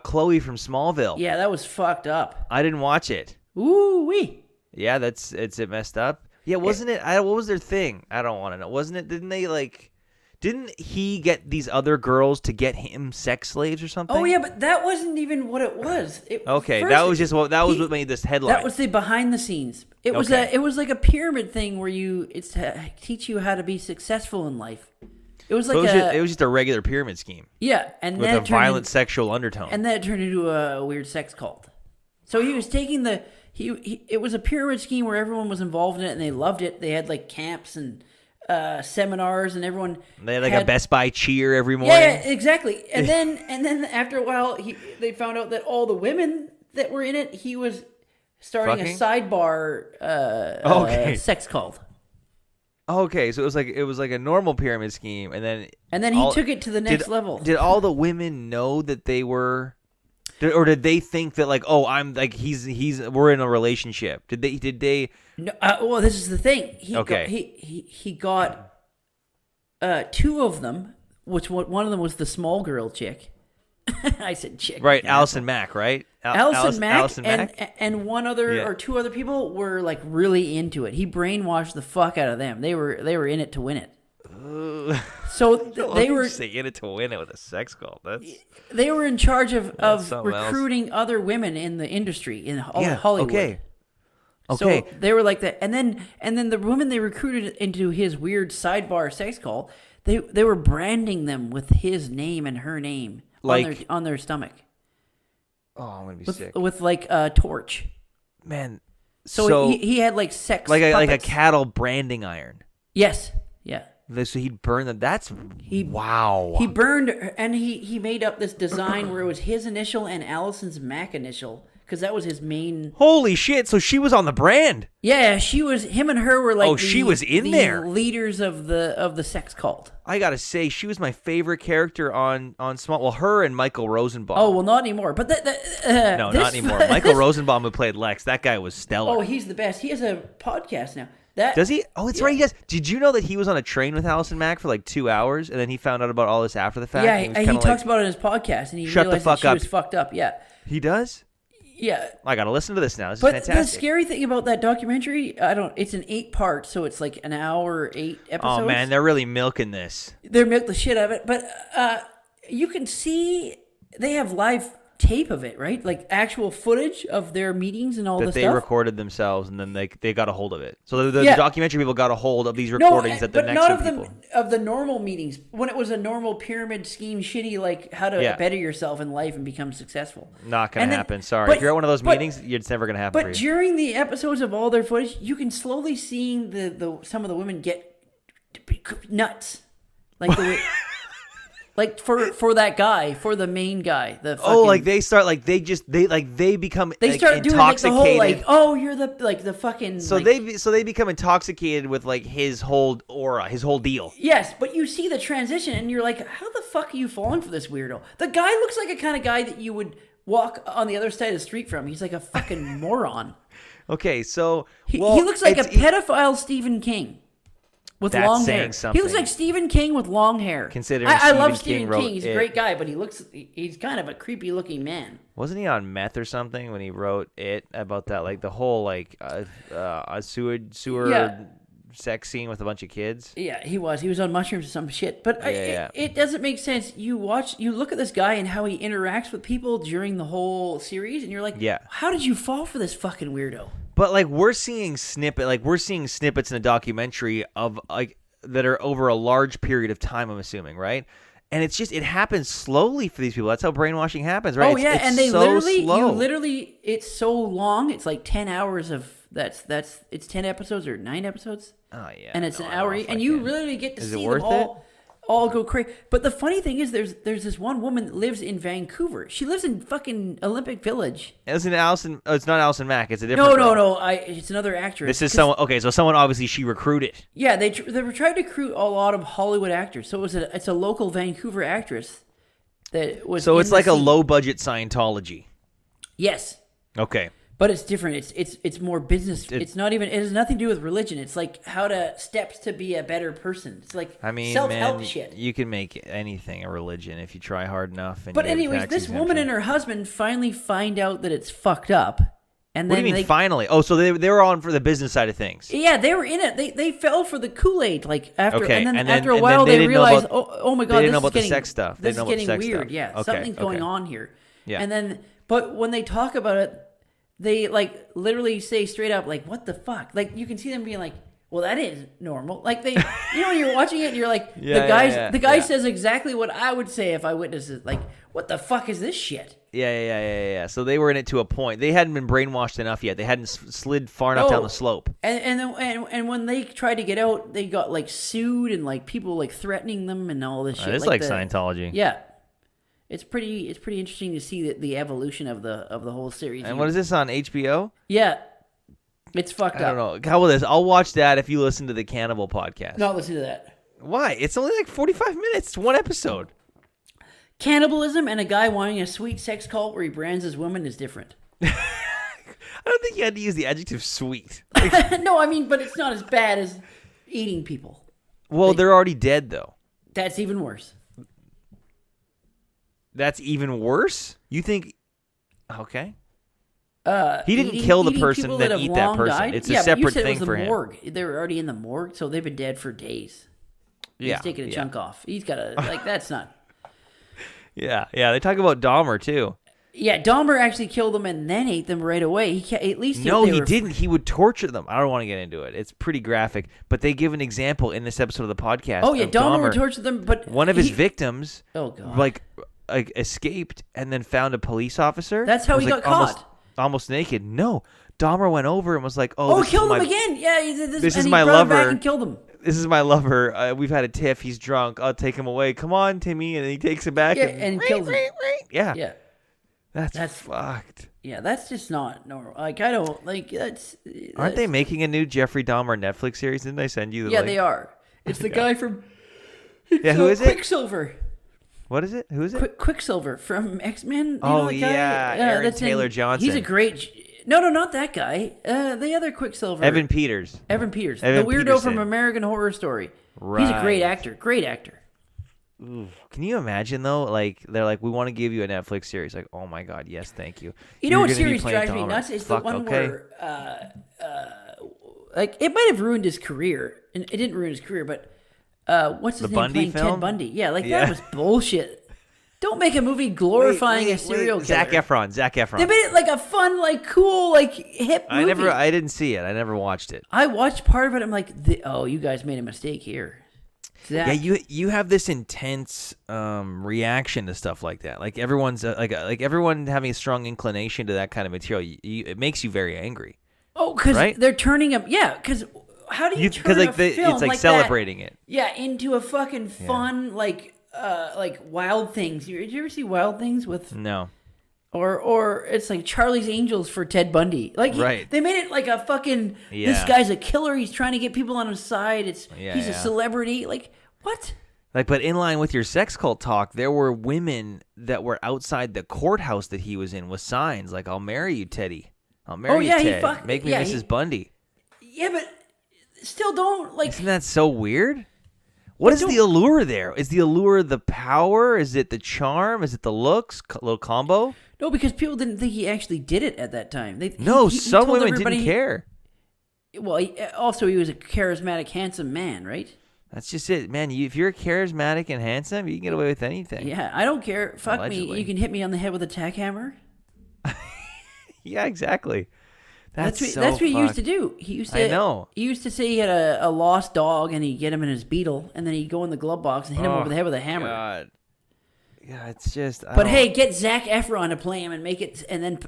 Chloe from Smallville. Yeah, that was fucked up. I didn't watch it. Ooh wee. Yeah, it's messed up. Yeah, wasn't it? What was their thing? I don't want to know. Wasn't it? Didn't he get these other girls to get him sex slaves or something? Oh yeah, but that wasn't even what it was. That was what made this headline. That was the behind the scenes. It was like a pyramid thing where it's to teach you how to be successful in life. It was like it was just a regular pyramid scheme. Yeah, and with a violent sexual undertone. And then it turned into a weird sex cult. So he was taking it was a pyramid scheme where everyone was involved in it and they loved it. They had like camps and seminars and everyone. They had a Best Buy cheer every morning. Yeah, exactly. And then after a while, they found out that all the women that were in it, he was starting a sidebar sex cult. Okay, so it was like a normal pyramid scheme, and then he took it to the next level. Did all the women know that they were, or did they think that like, oh, I'm like we're in a relationship? Did they? No, well, this is the thing. He got 2 of them, which one of them was the small girl chick. I said chick. Right, Allison Mack, right? Allison Mack, and one other or 2 other people were like really into it. He brainwashed the fuck out of them. They were in it to win it. So they were in it to win it with a sex cult. They were in charge of recruiting other women in the industry in Hollywood. Okay. So they were like that, and then the women they recruited into his weird sidebar sex cult, they were branding them with his name and her name on their stomach. Oh, I'm gonna be sick. With like a torch, man. So he had like sex like a cattle branding iron. Yes, yeah. So he'd burn them. Wow. He burned, and he made up this design where it was his initial and Allison's Mac initial, because that was his main. Holy shit! So she was on the brand. Yeah, she was. Him and her were like. She was in there. Leaders of the sex cult. I gotta say, she was my favorite character on Small. Well, her and Michael Rosenbaum. Oh well, not anymore. But no, not anymore. Michael Rosenbaum, who played Lex, that guy was stellar. Oh, he's the best. He has a podcast now. Does he? Oh, it's right. He does. Did you know that he was on a train with Allison Mack for like 2 hours, and then he found out about all this after the fact? Yeah, he talks about it in his podcast, and he realized that she was fucked up. Yeah, he does. Yeah, I gotta listen to this now. This is fantastic. The scary thing about that documentary, it's an 8-part, so it's like an hour, 8 episodes. Oh man, they're really milking this. They're milking the shit out of it, but you can see they have live tape of it, right? Like actual footage of their meetings and all this stuff. That they recorded themselves, and then they got a hold of it. So the documentary people got a hold of these recordings that the Nxivm people. Of the normal meetings, when it was a normal pyramid scheme, shitty, like how to better yourself in life and become successful. Not gonna happen. Sorry, if you're at one of those meetings, it's never gonna happen. But during the episodes of all their footage, you can slowly see some of the women get nuts, like the way. Like for that guy, for the main guy, like they start like they become they start doing like the whole like you're the fucking so they become intoxicated with like his whole aura, his whole deal. Yes, but you see the transition and you're like, how the fuck are you falling for this weirdo? The guy looks like a kind of guy that you would walk on the other side of the street from. He's like a fucking moron. Okay, so he looks like a pedophile Stephen King. With long hair. Something. He looks like Stephen King with long hair. Considering I love Stephen King. He's a great guy, but he's kind of a creepy looking man. Wasn't he on meth or something when he wrote it about that, like the whole like a sewer sex scene with a bunch of kids? Yeah, he was. He was on mushrooms or some shit. But it doesn't make sense. You look at this guy and how he interacts with people during the whole series, and you're like, how did you fall for this fucking weirdo? But like we're seeing snippets in a documentary of like that are over a large period of time, I'm assuming, right? And it's just it happens slowly for these people. That's how brainwashing happens, right? Oh yeah, and they literally it's so long. It's like 10 hours of it's 10 episodes or 9 episodes. Oh yeah, and it's an hour, and you really get to see them all go crazy. But the funny thing is, there's this one woman that lives in Vancouver. She lives in fucking Olympic Village. Isn't Allison? Oh, it's not Allison Mack. It's a different. No. It's another actress. This is someone. Okay, so someone obviously she recruited. Yeah, they were trying to recruit a lot of Hollywood actors. So it's a local Vancouver actress that was. So it's like a low budget Scientology. Yes. Okay. But it's different. It's more business. It's not even. It has nothing to do with religion. It's like steps to be a better person. It's like self-help shit. You can make anything a religion if you try hard enough. But anyways, this woman and her husband finally find out that it's fucked up. And what do you mean finally? Oh, so they were on for the business side of things. Yeah, they were in it. They fell for the Kool-Aid like after, okay. and then after a while they realized, oh my god, they didn't know about the sex stuff. This is getting weird. Yeah, okay, something's going on here. Yeah, and then but when they talk about it. They like literally say straight up like, what the fuck? Like you can see them being like, well, that is normal. Like when you're watching it and you're like, the guy says exactly what I would say if I witnessed it. Like, what the fuck is this shit? Yeah. So they were in it to a point. They hadn't been brainwashed enough yet. They hadn't slid far enough down the slope. And when they tried to get out, they got like sued and like people like threatening them and all this shit. It's like Scientology. Yeah. It's pretty interesting to see the evolution of the whole series. And what is this on HBO? Yeah. It's fucked I up. don't know. How about this? I'll watch that if you listen to the Cannibal podcast. Not listen to that. Why? It's only like 45 minutes. It's one episode. Cannibalism and a guy wanting a sweet sex cult where he brands his woman is different. I don't think you had to use the adjective sweet. No, I mean, but it's not as bad as eating people. Well, they're already dead, though. That's even worse. That's even worse? You think... Okay. He didn't Eating- kill the eating person, people then have eat that long person. died? It's Yeah, a but separate you said thing it was for the him. morgue. They were already in the morgue, so they've been dead for days. Yeah. He's taking a chunk off. He's got to, like, that's not... Yeah. They talk about Dahmer, too. Yeah, Dahmer actually killed them and then ate them right away. At least No, they he were- didn't. He would torture them. I don't want to get into it. It's pretty graphic. But they give an example in this episode of the podcast. Oh, yeah, of Dahmer would torture them, but... One of his victims... Oh, God. Like escaped and then found a police officer. That's how was, he like, got caught. Almost naked. No, Dahmer went over and was like, "Oh, this killed is him my, again! Yeah, he did this. This and is he my brought him back lover. and killed him. This is my lover. We've had a tiff. He's drunk. I'll take him away. Come on, Timmy." And he takes him back. Yeah, and kills him. Yeah, Yeah, that's fucked. yeah, that's just not normal. Like, I don't like that's. Aren't they making a new Jeffrey Dahmer Netflix series? Didn't I send you the Yeah, link? they are. It's the guy from. Yeah, who is it? Quicksilver. What is it? Who is it? Quicksilver from X-Men. You Oh, know that guy? yeah, Aaron that's Taylor Johnson. He's a great. No, not that guy. The other Quicksilver. Evan Peters. Evan Peters. Evan the weirdo Peterson. from American Horror Story. He's a great Right. actor. Great actor. Ooh. Can you imagine though? Like they're like, "We want to give you a Netflix series." Like, oh my god, yes, thank you. You know You're what gonna be series playing drives me Dahmer. nuts? It's Fuck, the one okay. where, like, it might have ruined his career, and it didn't ruin his career, but what's his The name Bundy playing film? Ted Bundy? Yeah, like Yeah. that was bullshit. Don't make a movie glorifying a serial killer. Zac Efron. They made it like a fun, like cool, like hip movie. I didn't see it. I never watched it. I watched part of it. I'm like, oh, you guys made a mistake here. Zach. Yeah, you have this intense reaction to stuff like that. Like everyone's like everyone having a strong inclination to that kind of material. It makes you very angry. Oh, because right? they're turning him. Yeah, because how do you turn like a film it's like that- celebrating it. Yeah, into a fucking fun like Wild Things. Did you ever see Wild Things with No. or it's like Charlie's Angels for Ted Bundy? Like Right. they made it like a fucking this Yeah. guy's a killer. He's trying to get people on his side. He's a yeah. celebrity. Like what? Like, but in line with your sex cult talk, there were women that were outside the courthouse that he was in with signs like, "I'll marry you, Teddy. I'll marry you, Ted. Make me Mrs. Bundy." Yeah, but still don't like. Isn't that so weird? What is the allure there? Is the allure the power? Is it the charm? Is it the looks? Little combo? No, because people didn't think he actually did it at that time. Some told women everybody- didn't care. Well, also he was a charismatic, handsome man, right? That's just it, man. If you're charismatic and handsome, you can get away with anything. Yeah, I don't care. Fuck Allegedly. me. You can hit me on the head with a tack hammer. Yeah, exactly. That's what he used to do. He used to. I know. He used to say he had a lost dog, and he'd get him in his beetle, and then he'd go in the glove box and hit him over the head with a hammer. God. Yeah, it's just. But hey, get Zac Efron to play him and make it, and then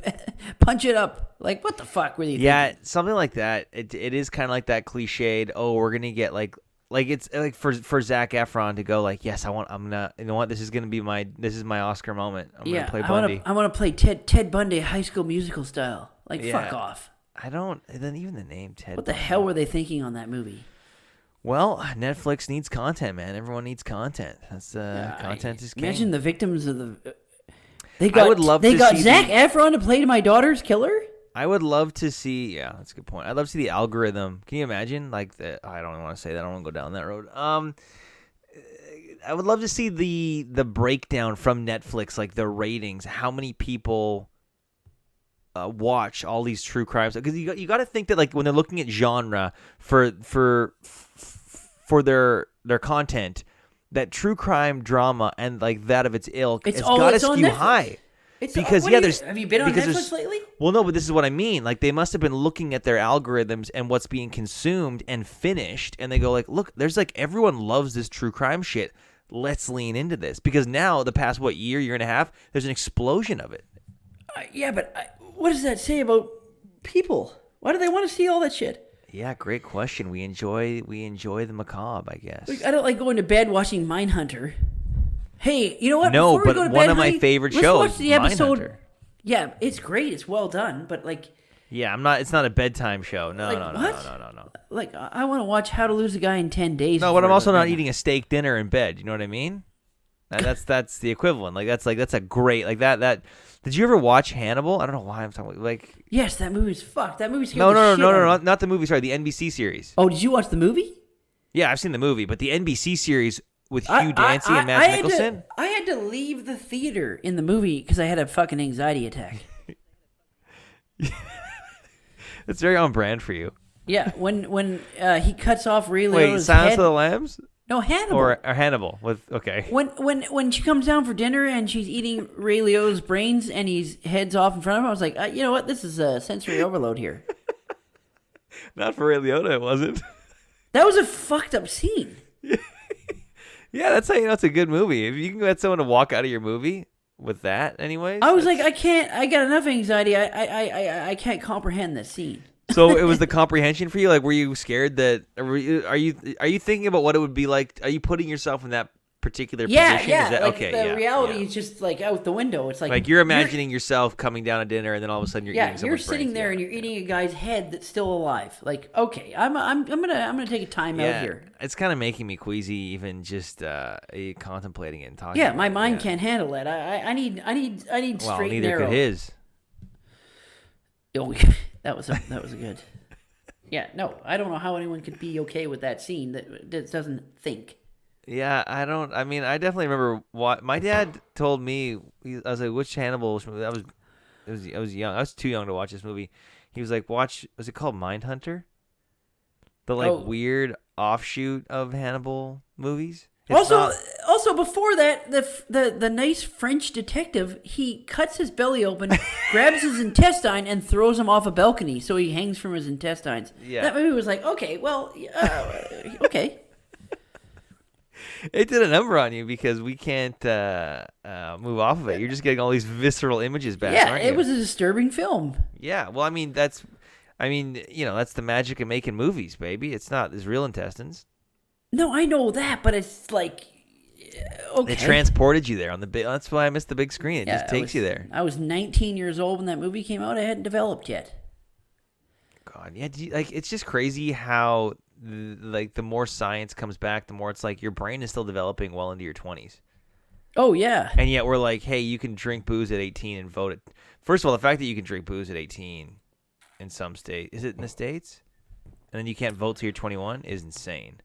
punch it up. Like what the fuck were you? Yeah, thinking? something like that. It is kind of like that cliched. Oh, we're gonna get like it's like for Zac Efron to go like, yes, I'm gonna. You know what? This is my Oscar moment. I'm gonna play Bundy. I want to play Ted Bundy, High School Musical style. Like fuck off. I don't. Then even the name Ted. What the hell were they thinking on that movie? Well, Netflix needs content, man. Everyone needs content. That's content is king. Imagine the victims of the. I would love to got see Zac Efron to play my daughter's killer. I would love to see. Yeah, that's a good point. I'd love to see the algorithm. Can you imagine? Like I don't want to say that. I don't want to go down that road. I would love to see the breakdown from Netflix, like the ratings. How many people watch all these true crimes? Because you got to think that like when they're looking at genre for their content, that true crime drama and like that of its ilk, it's got to skew high. Because have you been on Netflix lately? Well, no, but this is what I mean. Like they must have been looking at their algorithms and what's being consumed and finished, and they go like, "Look, there's like everyone loves this true crime shit. Let's lean into this." Because now, the past year and a half, there's an explosion of it. Yeah, but what does that say about people? Why do they want to see all that shit? Yeah, great question. We enjoy the macabre, I guess. Like, I don't like going to bed watching Mindhunter. Hey, you know what? No, Before we but go to one bed, of my honey, favorite let's shows, watch the episode. Mindhunter. Yeah, it's great. It's well done, but like Yeah, I'm not. It's not a bedtime show. No, Like, no, no, what? no, no, no, no. Like, I want to watch How to Lose a Guy in 10 Days. No, but I'm before also I go not to bed. eating a steak dinner in bed. You know what I mean? That's the equivalent. That's a great that. Did you ever watch Hannibal? I don't know why I'm talking like. Yes, that movie's fucked. That movie scared No, the no, shit no, no, out no, of me. not the movie. Sorry, the NBC series. Oh, did you watch the movie? Yeah, I've seen the movie, but the NBC series with Hugh Dancy and Mads Mikkelsen. I had to leave the theater in the movie because I had a fucking anxiety attack. It's very on brand for you. Yeah, when he cuts off Ray Wait, Liotta's Silence head. of the Lambs No, Hannibal. or Hannibal with okay. When she comes down for dinner and she's eating Ray Liotta's brains and he's heads off in front of him, I was like, you know what? This is a sensory overload here. Not for Ray Liotta, it wasn't. That was a fucked up scene. Yeah, that's how you know it's a good movie. If you can get someone to walk out of your movie with that, anyways. I was like, I can't. I got enough anxiety. I can't comprehend this scene. So it was the comprehension for you. Like, were you scared that? Are you thinking about what it would be like? Are you putting yourself in that particular position? Yeah. Is that, Like okay, the yeah, reality yeah. is just like out the window. It's Like you're imagining yourself coming down to dinner, and then all of a sudden you're eating you're someone's sitting brains. there Yeah. and you're eating a guy's head that's still alive. Like, okay, I'm gonna take a time out here. It's kind of making me queasy, even just contemplating it and talking. Yeah, about my it, mind yeah. can't handle that. I need Well, straight and neither narrow. could his. Oh, that was a good. Yeah, no, I don't know how anyone could be okay with that scene that doesn't think. Yeah, I don't. I mean, I definitely remember what my dad told me. I was like, "Which Hannibal movie?" I was young. I was too young to watch this movie. He was like, "Watch." Was it called Mindhunter? The weird offshoot of Hannibal movies. It's Also before that, the nice French detective, he cuts his belly open, grabs his intestine, and throws him off a balcony so he hangs from his intestines. Yeah. That movie was like, okay, well, okay. It did a number on you because we can't move off of it. You're just getting all these visceral images back. Yeah, aren't you? it was a disturbing film. Yeah, well, I mean, that's the magic of making movies, baby. It's not there's real intestines. No, I know that, but it's like, okay. It transported you there on the big. That's why I missed the big screen. It Yeah, just takes you there. I was 19 years old when that movie came out. I hadn't developed yet. God, yeah. It's just crazy how the more science comes back, the more it's like your brain is still developing well into your 20s. Oh, yeah. And yet we're like, hey, you can drink booze at 18 and vote it. First of all, the fact that you can drink booze at 18 in some state, is it in the States? And then you can't vote till you're 21 is insane.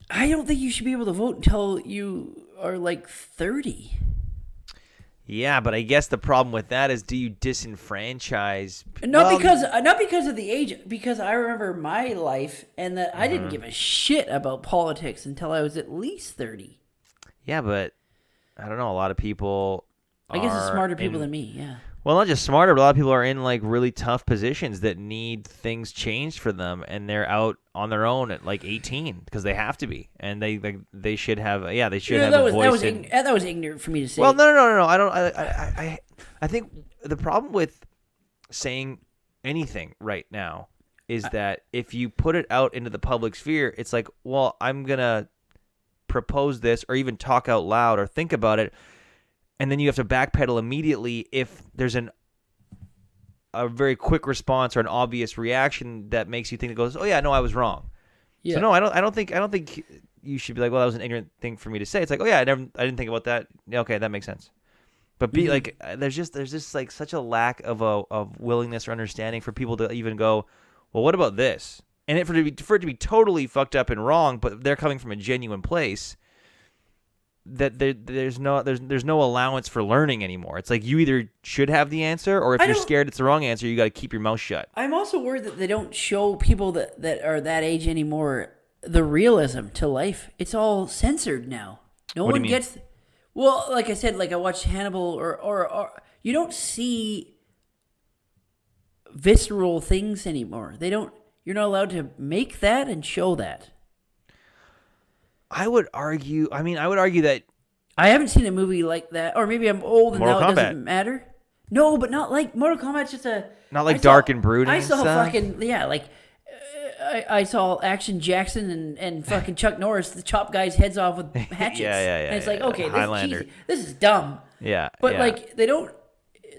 I don't think you should be able to vote until you are like 30. Yeah, but I guess the problem with that is, do you disenfranchise? Not because of the age, because I remember my life and that I didn't give a shit about politics until I was at least 30. Yeah, but I don't know. A lot of people. I guess it's smarter people in, than me. Yeah. Well, not just smarter, but a lot of people are in like really tough positions that need things changed for them, and they're out on their own at like 18 because they have to be, and they should have they should have a voice. That was ignorant for me to say. Well, no. I don't. I think the problem with saying anything right now is that if you put it out into the public sphere, it's like, well, I'm gonna propose this, or even talk out loud, or think about it. And then you have to backpedal immediately if there's a very quick response or an obvious reaction that makes you think it goes, oh yeah, no, I was wrong. Yeah. So no, I don't think you should be like, well, that was an ignorant thing for me to say. It's like, oh yeah, I didn't think about that. Yeah, okay, that makes sense. But like, there's just like such a lack of willingness or understanding for people to even go, well, what about this? And for it to be totally fucked up and wrong, but they're coming from a genuine place. That there's no allowance for learning anymore. It's like you either should have the answer, or if you're scared it's the wrong answer, you got to keep your mouth shut. I'm also worried that they don't show people that are that age anymore the realism to life. It's all censored now. No What do one you mean? gets. Well, like I said, like I watched Hannibal, or you don't see visceral things anymore. They don't. You're not allowed to make that and show that. I would argue that I haven't seen a movie like that, or maybe I'm old and Mortal now it Kombat. doesn't matter. No, but not like Mortal Kombat's just not like dark and brooding. I and saw stuff. fucking I saw Action Jackson and fucking Chuck Norris the chop guys' heads off with hatchets. Yeah. And it's like, yeah. okay, Highlander. this is dumb. Yeah, But yeah. like they don't.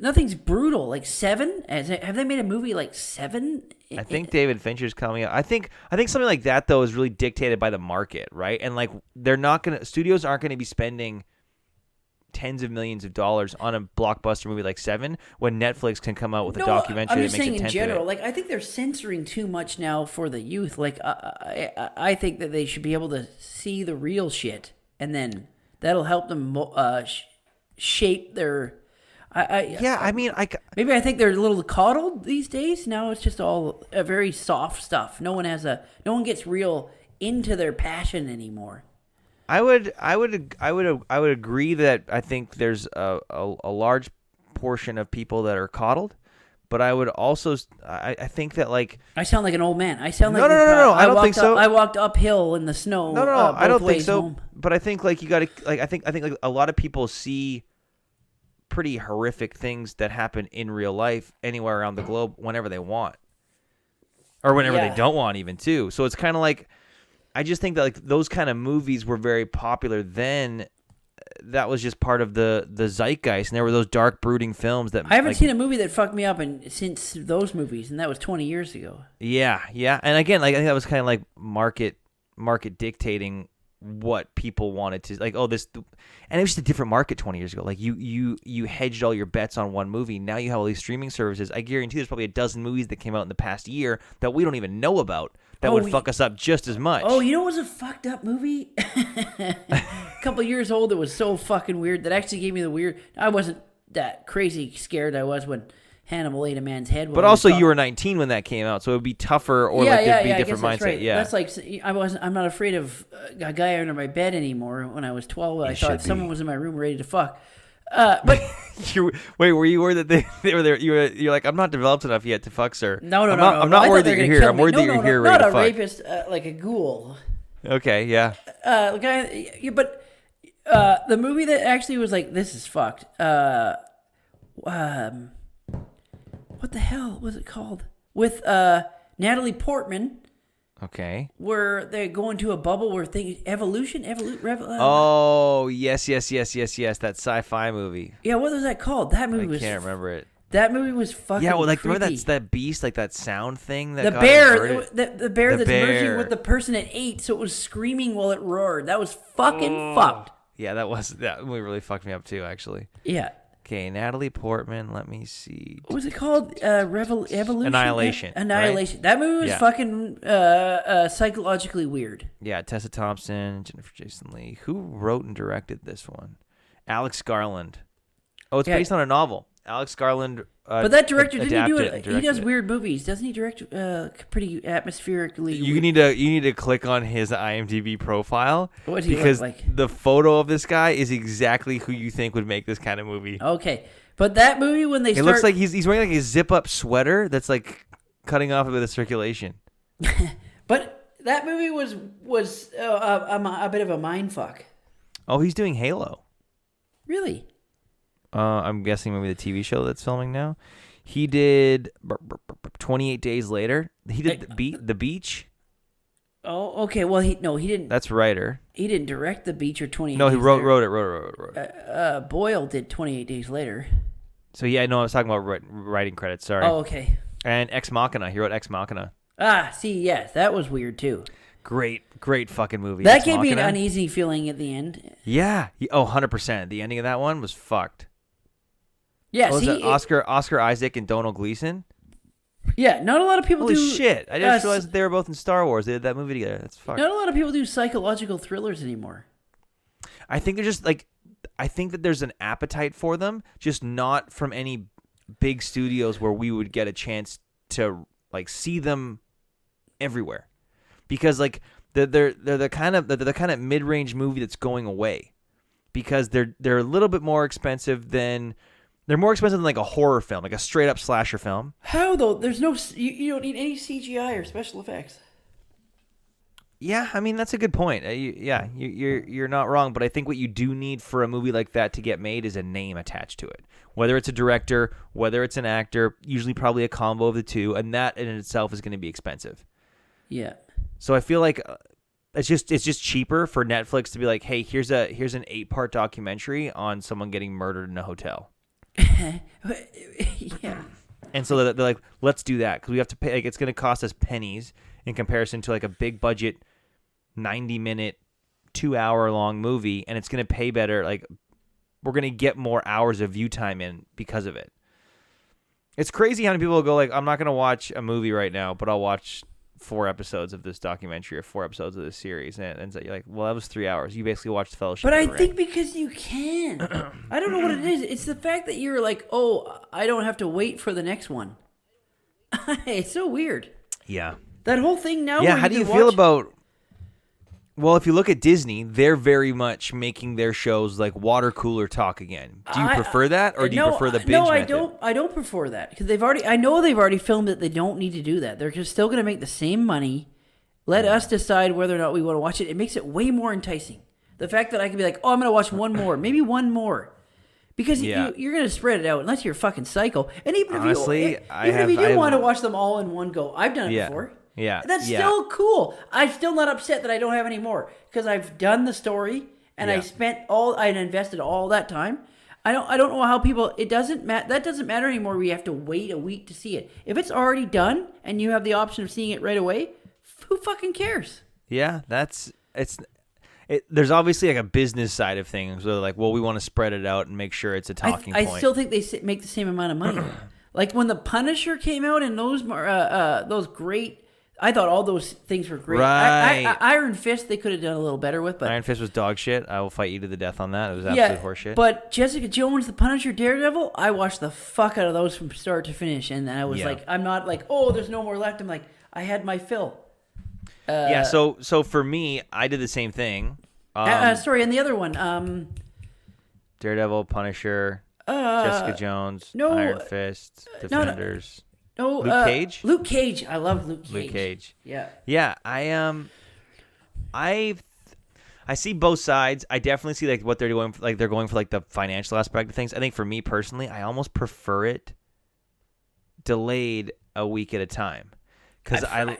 nothing's brutal. Like Seven, have they made a movie like Seven? I think David Fincher's coming out. I think something like that though is really dictated by the market, right? And like studios aren't gonna be spending tens of millions of dollars on a blockbuster movie like Seven when Netflix can come out with a documentary I'm that just makes saying a in tenth general. of it. Like I think they're censoring too much now for the youth. Like I think that they should be able to see the real shit, and then that'll help them shape their. Maybe I think they're a little coddled these days. Now it's just all very soft stuff. No one gets real into their passion anymore. I would agree that I think there's a large portion of people that are coddled, but I would also I think that like I sound like an old man. I sound like no. I don't think so. I walked uphill in the snow. No, I don't think so. Home. But I think like you got to like I think like a lot of people see pretty horrific things that happen in real life anywhere around the globe whenever they want, or whenever they don't want even too. So it's kind of like. I just think that like those kind of movies were very popular then. That was just part of the zeitgeist, and there were those dark, brooding films that I haven't seen a movie that fucked me up since those movies, and that was 20 years ago. Yeah, and again, like I think that was kind of like market dictating what people wanted to like. And it was just a different market 20 years ago. Like you hedged all your bets on one movie. Now you have all these streaming services. I guarantee there's probably a dozen movies that came out in the past year that we don't even know about. That would fuck us up just as much. Oh, you know what was a fucked up movie? A couple years old that was so fucking weird that actually gave me the weird... I wasn't that crazy scared I was when Hannibal ate a man's head. But also you were 19 when that came out, so it would be tougher or there'd be a different mindset. Right. Yeah, that's like... I'm not afraid of a guy under my bed anymore. When I was 12, I thought someone was in my room ready to fuck. But were you worried that they were there? You're like, I'm not developed enough yet to fuck, sir. No. I'm not worried that you're here. I'm worried that you're here ready to fuck. Not a rapist, like a ghoul. Okay, yeah. But the movie that actually was like, this is fucked. What the hell was it called? With Natalie Portman. Okay. Where they go into a bubble where evolution. Oh, yes. That sci-fi movie. Yeah, what was that called? That movie I can't remember it. That movie was fucking creepy. Remember that beast, like that sound thing that the got bear, inverted? the bear that's merging with the person it ate, so it was screaming while it roared. That was fucking fucked. Yeah, that movie really fucked me up too, actually. Yeah. Okay, Natalie Portman. Let me see. What was it called? Evolution. Annihilation. Annihilation. Right? That movie was fucking psychologically weird. Yeah, Tessa Thompson, Jennifer Jason Leigh. Who wrote and directed this one? Alex Garland. Oh, it's based on a novel. Alex Garland. But that director didn't he do it? He does it. Weird movies, doesn't he? Direct pretty atmospherically. You need to click on his IMDb profile because the photo of this guy is exactly who you think would make this kind of movie. Okay, but that movie when it looks like he's wearing like a zip up sweater that's like cutting off a bit of circulation. But that movie was a bit of a mind fuck. Oh, he's doing Halo. Really? I'm guessing maybe the TV show that's filming now. He did 28 Days Later. He did the Beach. Oh, okay. Well, he didn't. That's writer. He didn't direct The Beach or 28. No, he Days wrote Later. it. Boyle did 28 Days Later. So yeah, no, I was talking about writing credits. Sorry. Oh, okay. And Ex Machina. He wrote Ex Machina. See, yes, that was weird too. Great fucking movie. That gave me an uneasy feeling at the end. Yeah. 100%. The ending of that one was fucked. Yeah, Oscar Isaac and Donald Gleason. Yeah, not a lot of people Holy do. Holy shit! I just realized that they were both in Star Wars. They did that movie together. That's fucked. Not a lot of people do psychological thrillers anymore. I think they're just like, I think that there's an appetite for them, just not from any big studios where we would get a chance to like see them everywhere, because like they're the kind of mid-range movie that's going away, because they're a little bit more expensive than. They're more expensive than like a horror film, like a straight up slasher film. How though? There's no you don't need any CGI or special effects. Yeah, I mean that's a good point. You're not wrong, but I think what you do need for a movie like that to get made is a name attached to it. Whether it's a director, whether it's an actor, usually probably a combo of the two, and that in itself is going to be expensive. Yeah. So I feel like it's just cheaper for Netflix to be like, hey, here's an 8-part documentary on someone getting murdered in a hotel. Yeah. And so they're like, let's do that because we have to pay. Like, it's going to cost us pennies in comparison to like a big budget, 90-minute, 2-hour long movie, and it's going to pay better. Like, we're going to get more hours of view time in because of it. It's crazy how many people go like, I'm not going to watch a movie right now, but I'll watch 4 episodes of this documentary or 4 episodes of this series. And so you're like, well, that was 3 hours. You basically watched Fellowship. But I think because you can. I don't know what it is. It's the fact that you're like, oh, I don't have to wait for the next one. It's so weird. Yeah. That whole thing now. Yeah, where how do you feel about... Well, if you look at Disney, they're very much making their shows like water cooler talk again. Do you prefer that, or do you prefer the binge method? No, I don't prefer that because I know they've already filmed it. They don't need to do that. They're just still going to make the same money. Let us decide whether or not we want to watch it. It makes it way more enticing. The fact that I can be like, oh, I'm going to watch one more, maybe one more, because you're going to spread it out unless you're fucking psycho. And even Honestly, if you do want to watch them all in one go, I've done it before. Yeah, that's still cool. I'm still not upset that I don't have any more because I've done the story and I invested all that time. I don't know how people. It doesn't matter. That doesn't matter anymore. We have to wait a week to see it. If it's already done and you have the option of seeing it right away, who fucking cares? Yeah, there's obviously like a business side of things where they're like, well, we want to spread it out and make sure it's a talking point. I still think they make the same amount of money. Like when the Punisher came out and those great. I thought all those things were great. Right. Iron Fist, they could have done a little better with. But Iron Fist was dog shit. I will fight you to the death on that. It was absolute horseshit. But Jessica Jones, the Punisher, Daredevil, I watched the fuck out of those from start to finish. And I was like, I'm not like, oh, there's no more left. I'm like, I had my fill. So for me, I did the same thing. Sorry, and the other one. Daredevil, Punisher, Jessica Jones, Iron Fist, Defenders. No, Luke Cage? Luke Cage. I love Luke Cage. Luke Cage. Yeah. Yeah, I see both sides. I definitely see like what they're doing. Like they're going for like the financial aspect of things. I think for me personally, I almost prefer it delayed a week at a time because I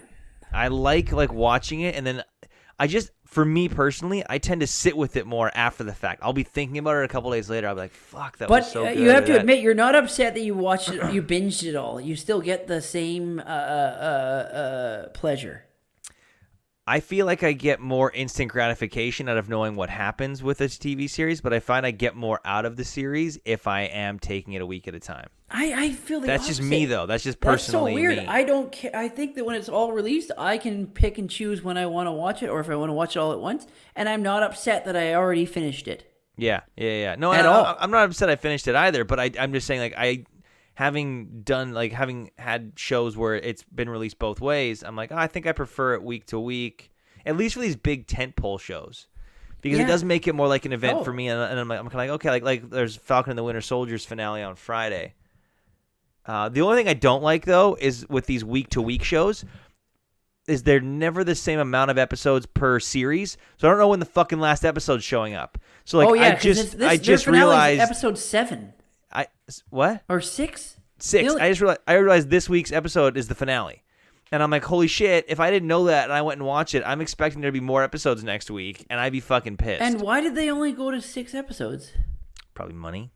like watching it, and then for me personally, I tend to sit with it more after the fact. I'll be thinking about it a couple days later. I'll be like, fuck, that was so good. But you have to admit, you're not upset that you watched it, you binged it all. You still get the same pleasure. I feel like I get more instant gratification out of knowing what happens with a TV series, but I find I get more out of the series if I am taking it a week at a time. I feel that's opposite. Just me though. That's just personally me. That's so weird. Me. I don't care. I think that when it's all released, I can pick and choose when I want to watch it or if I want to watch it all at once, and I'm not upset that I already finished it. Yeah. No, I'm not upset I finished it either, but I'm just saying like having had shows where it's been released both ways, I'm like, I think I prefer it week to week, at least for these big tentpole shows, because it does make it more like an event for me. And I'm kind of like, okay, like there's Falcon and the Winter Soldier's finale on Friday. The only thing I don't like though is with these week to week shows, is they're never the same amount of episodes per series. So I don't know when the fucking last episode's showing up. So like, I just realized episode 7. What? Or 6? 6. I realized this week's episode is the finale. And I'm like, holy shit, if I didn't know that and I went and watched it, I'm expecting there to be more episodes next week, and I'd be fucking pissed. And why did they only go to 6 episodes? Probably money.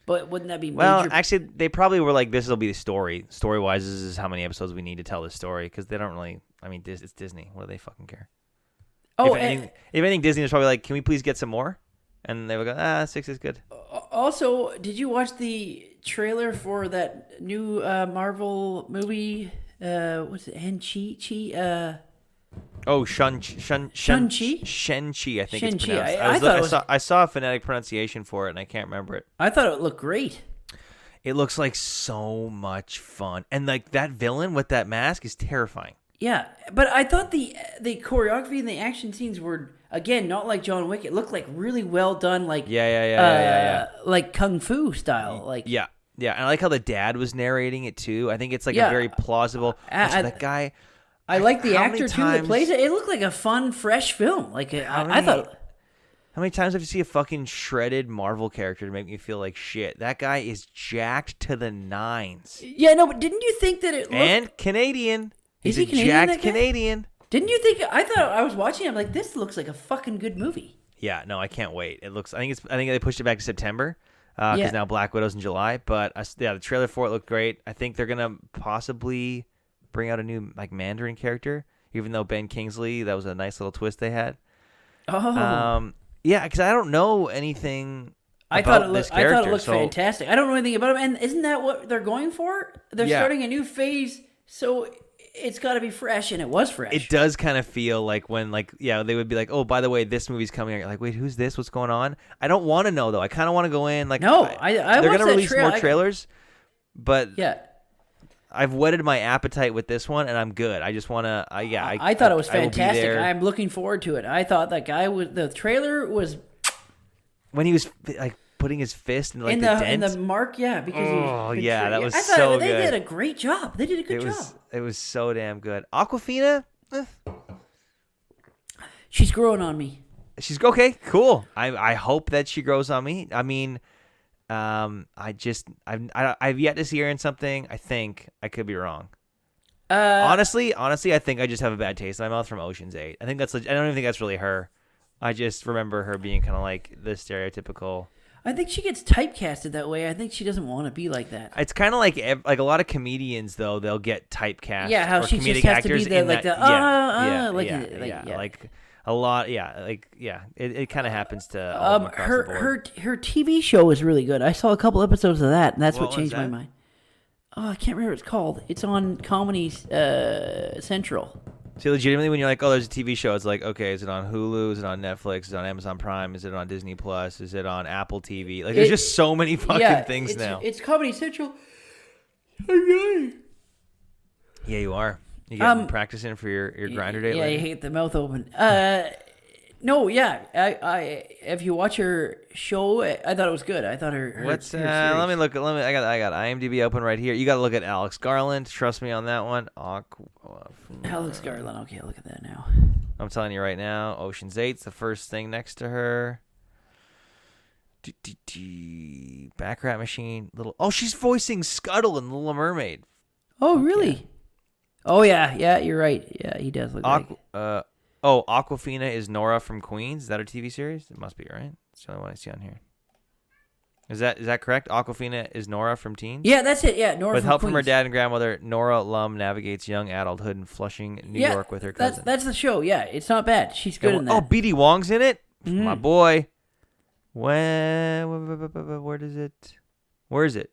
But wouldn't that be major? Well, actually, they probably were like, this will be the story. Story-wise, this is how many episodes we need to tell this story, because they don't really, I mean, it's Disney. What do they fucking care? Oh, if anything, Disney was probably like, can we please get some more? And they would go, 6 is good. Also, did you watch the trailer for that new Marvel movie? What's it? Shang-Chi? Oh, Shang-Chi? Shang-Chi, I think it's pronounced. I saw a phonetic pronunciation for it, and I can't remember it. I thought it looked great. It looks like so much fun. And like that villain with that mask is terrifying. Yeah, but I thought the choreography and the action scenes were, again, not like John Wick. It looked like really well done, like like kung fu style. Like yeah. And I like how the dad was narrating it too. I think it's like a very plausible. That guy. I like the actor too that plays it. It looked like a fun, fresh film. Like I thought. How many times have you seen a fucking shredded Marvel character to make me feel like shit? That guy is jacked to the nines. Yeah, no, but didn't you think that it looked... And Canadian. Is he Canadian? Jacked Canadian. Didn't you think... I thought I was watching, I'm like, this looks like a fucking good movie. Yeah, no, I can't wait. It looks... I think they pushed it back to September. because now Black Widow's in July. But the trailer for it looked great. I think they're gonna possibly bring out a new like Mandarin character, even though Ben Kingsley, that was a nice little twist they had. Oh. Yeah, because I don't know anything. I about thought it this looked. I thought it character, looked fantastic. I don't know anything about him, and isn't that what they're going for? They're starting a new phase, so it's got to be fresh, and it was fresh. It does kind of feel like when, like, yeah, they would be like, oh, by the way, this movie's coming out. You're like, wait, who's this? What's going on? I don't want to know though. I kind of want to go in. Like, no, they're gonna release more trailers, but yeah. I've whetted my appetite with this one, and I'm good. I just want to. I thought it was fantastic. I'm looking forward to it. I thought that guy was. The trailer was when he was like putting his fist in like the dent. in the mark. Yeah, because that was I thought so they good. did a great job. They did a good job. It was so damn good. Aquafina, she's growing on me. She's okay. Cool. I hope that she grows on me. I mean. I've yet to see her in something. I think I could be wrong. Honestly, I think I just have a bad taste in my mouth from Ocean's 8. I think I don't even think that's really her. I just remember her being kind of like the stereotypical. I think she gets typecasted that way. I think she doesn't want to be like that. It's kind of like a lot of communians though. They'll get typecast. Yeah, how she just has to be the like a lot, it kind of happens to all of them across the board. Her TV show is really good. I saw a couple episodes of that, and that's what changed my mind. Oh, I can't remember what it's called. It's on Comedy Central. See, legitimately, when you're like, oh, there's a TV show, it's like, okay, is it on Hulu? Is it on Netflix? Is it on Amazon Prime? Is it on Disney Plus? Is it on Apple TV? Like, there's just so many fucking things now. It's Comedy Central. Yeah, you are. You getting practicing for your grinder date? Yeah, later? you hate the mouth open. No, yeah. If you watch her show, I thought it was good. I thought her. What's let me look. I got IMDb open right here. You got to look at Alex Garland. Trust me on that one. Alex Garland. Okay, look at that now. I'm telling you right now. Ocean's 8's the first thing next to her. Baccarat Machine. She's voicing Scuttle in Little Mermaid. Oh, really? Okay. Oh, yeah, you're right. Yeah, he does look like... Aquafina is Nora from Queens. Is that a TV series? It must be, right? It's the only one I see on here. Is that correct? Aquafina is Nora from Teens? Yeah, that's it. Yeah, Nora With from help Queens. from her dad and grandmother, Nora Lum navigates young adulthood in Flushing, New York with her cousin. That's the show. Yeah, it's not bad. She's good in that. Oh, BD Wong's in it? Mm-hmm. My boy. Where is it?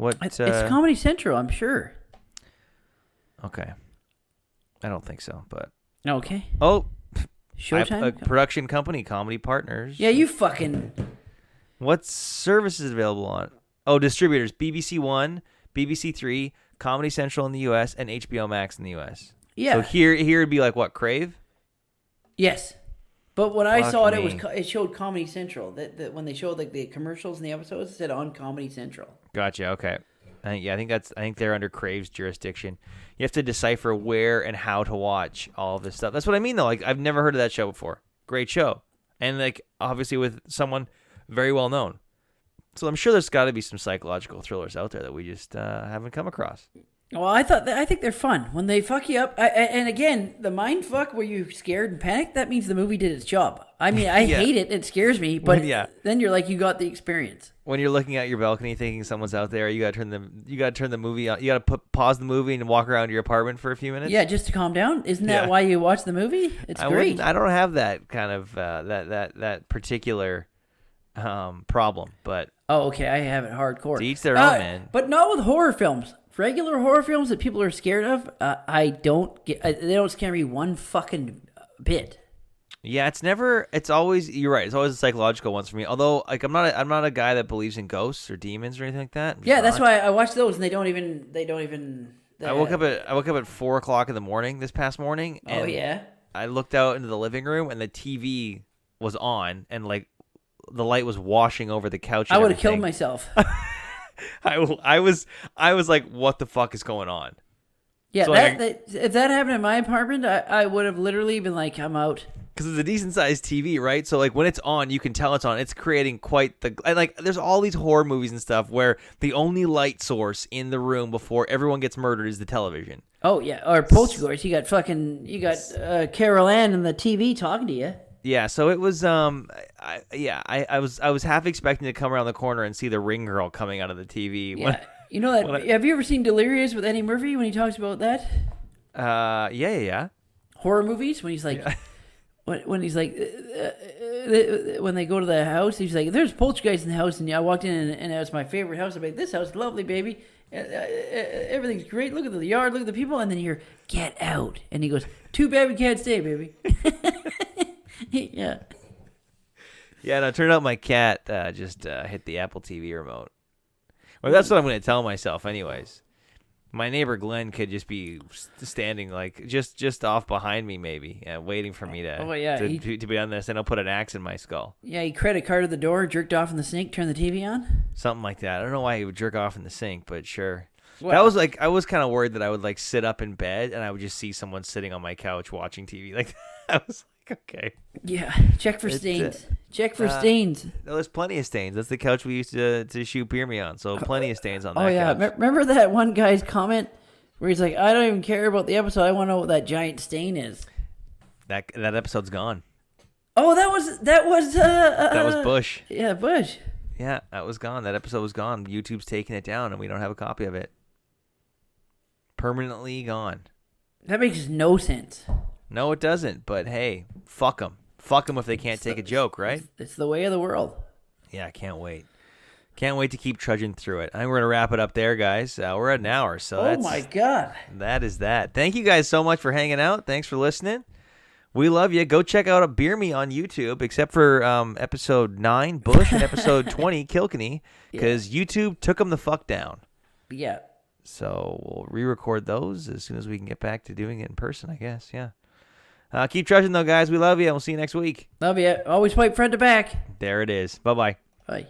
It's Comedy Central, I'm sure. Okay. I don't think so, but... Okay. Oh. Showtime? Production company, Comedy Partners. Yeah, you fucking... What services available on? Oh, distributors. BBC One, BBC Three, Comedy Central in the U.S., and HBO Max in the U.S. Yeah. So here it'd be like what, Crave? Yes. But when I saw it, it showed Comedy Central. That when they showed like the commercials and the episodes, it said on Comedy Central. Gotcha. Okay. I think they're under Crave's jurisdiction. You have to decipher where and how to watch all of this stuff. That's what I mean, though. Like, I've never heard of that show before. Great show, and like obviously with someone very well known. So I'm sure there's got to be some psychological thrillers out there that we just haven't come across. Well, I think they're fun when they fuck you up. And again, the mind fuck where you're scared and panicked, that means the movie did its job. I mean, I hate it. It scares me. But then you're like, you got the experience. When you're looking out your balcony thinking someone's out there, you got to turn the movie on. You got to pause the movie and walk around your apartment for a few minutes. Yeah, just to calm down. Isn't that why you watch the movie? It's great. I don't have that kind of that particular problem, but oh, okay, I have it hardcore. To each their own, man. But not with horror films. Regular horror films that people are scared of, they don't scare me one fucking bit. Yeah, it's always, you're right, it's always the psychological ones for me. Although, like, I'm not a guy that believes in ghosts or demons or anything like that. Yeah, that's why I watch those, and they don't even. I woke up at 4:00 in the morning this past morning. And oh yeah. I looked out into the living room, and the TV was on, and like the light was washing over the couch. I would have killed myself. I was like, what the fuck is going on? Yeah, so if that happened in my apartment, I would have literally been like, I'm out. Because it's a decent sized TV, right? So like when it's on, you can tell it's on. It's creating quite the like. There's all these horror movies and stuff where the only light source in the room before everyone gets murdered is the television. Oh yeah, or Poltergeist. You got Carol Ann and the TV talking to you. Yeah, so it was I was half expecting to come around the corner and see the ring girl coming out of the TV. Yeah. You know that? Have you ever seen Delirious with Eddie Murphy when he talks about that? Yeah. Horror movies when he's like, when he's like, when they go to the house, he's like, "There's poltergeist in the house," and I walked in and it was my favorite house. I'm like, "This house is lovely, baby. Everything's great. Look at the yard. Look at the people." And then you hear, "Get out!" And he goes, "Too bad we can't stay, baby." Yeah. Yeah, no, it turned out my cat just hit the Apple TV remote. Well, that's what I'm going to tell myself anyways. My neighbor Glenn could just be standing like just off behind me maybe, waiting for me to be on this, and he'll put an axe in my skull. Yeah, he credit carded the door, jerked off in the sink, turned the TV on. Something like that. I don't know why he would jerk off in the sink, but sure. Well, that was like, I was kind of worried that I would like sit up in bed and I would just see someone sitting on my couch watching TV. Like I was like, okay. Yeah, check for stains. Check for stains. No, there's plenty of stains. That's the couch we used to shoot beer me on. So plenty of stains on that. Oh yeah, couch. remember that one guy's comment where he's like, "I don't even care about the episode. I want to know what that giant stain is." That episode's gone. Oh, that was that was Bush. Yeah, Bush. Yeah, that was gone. That episode was gone. YouTube's taking it down, and we don't have a copy of it. Permanently gone. That makes no sense. No, it doesn't. But hey, fuck them. Fuck them if they can't take a joke, right? It's the way of the world. Yeah, I can't wait. Can't wait to keep trudging through it. I think we're going to wrap it up there, guys. We're at an hour, so my God. That is that. Thank you guys so much for hanging out. Thanks for listening. We love you. Go check out a Beer Me on YouTube, except for episode 9, Bush, and episode 20, Kilkenny, because YouTube took them the fuck down. Yeah. So we'll re-record those as soon as we can get back to doing it in person, I guess. Yeah. Keep trudging, though, guys. We love you. We'll see you next week. Love you. Always fight front to back. There it is. Bye-bye. Bye.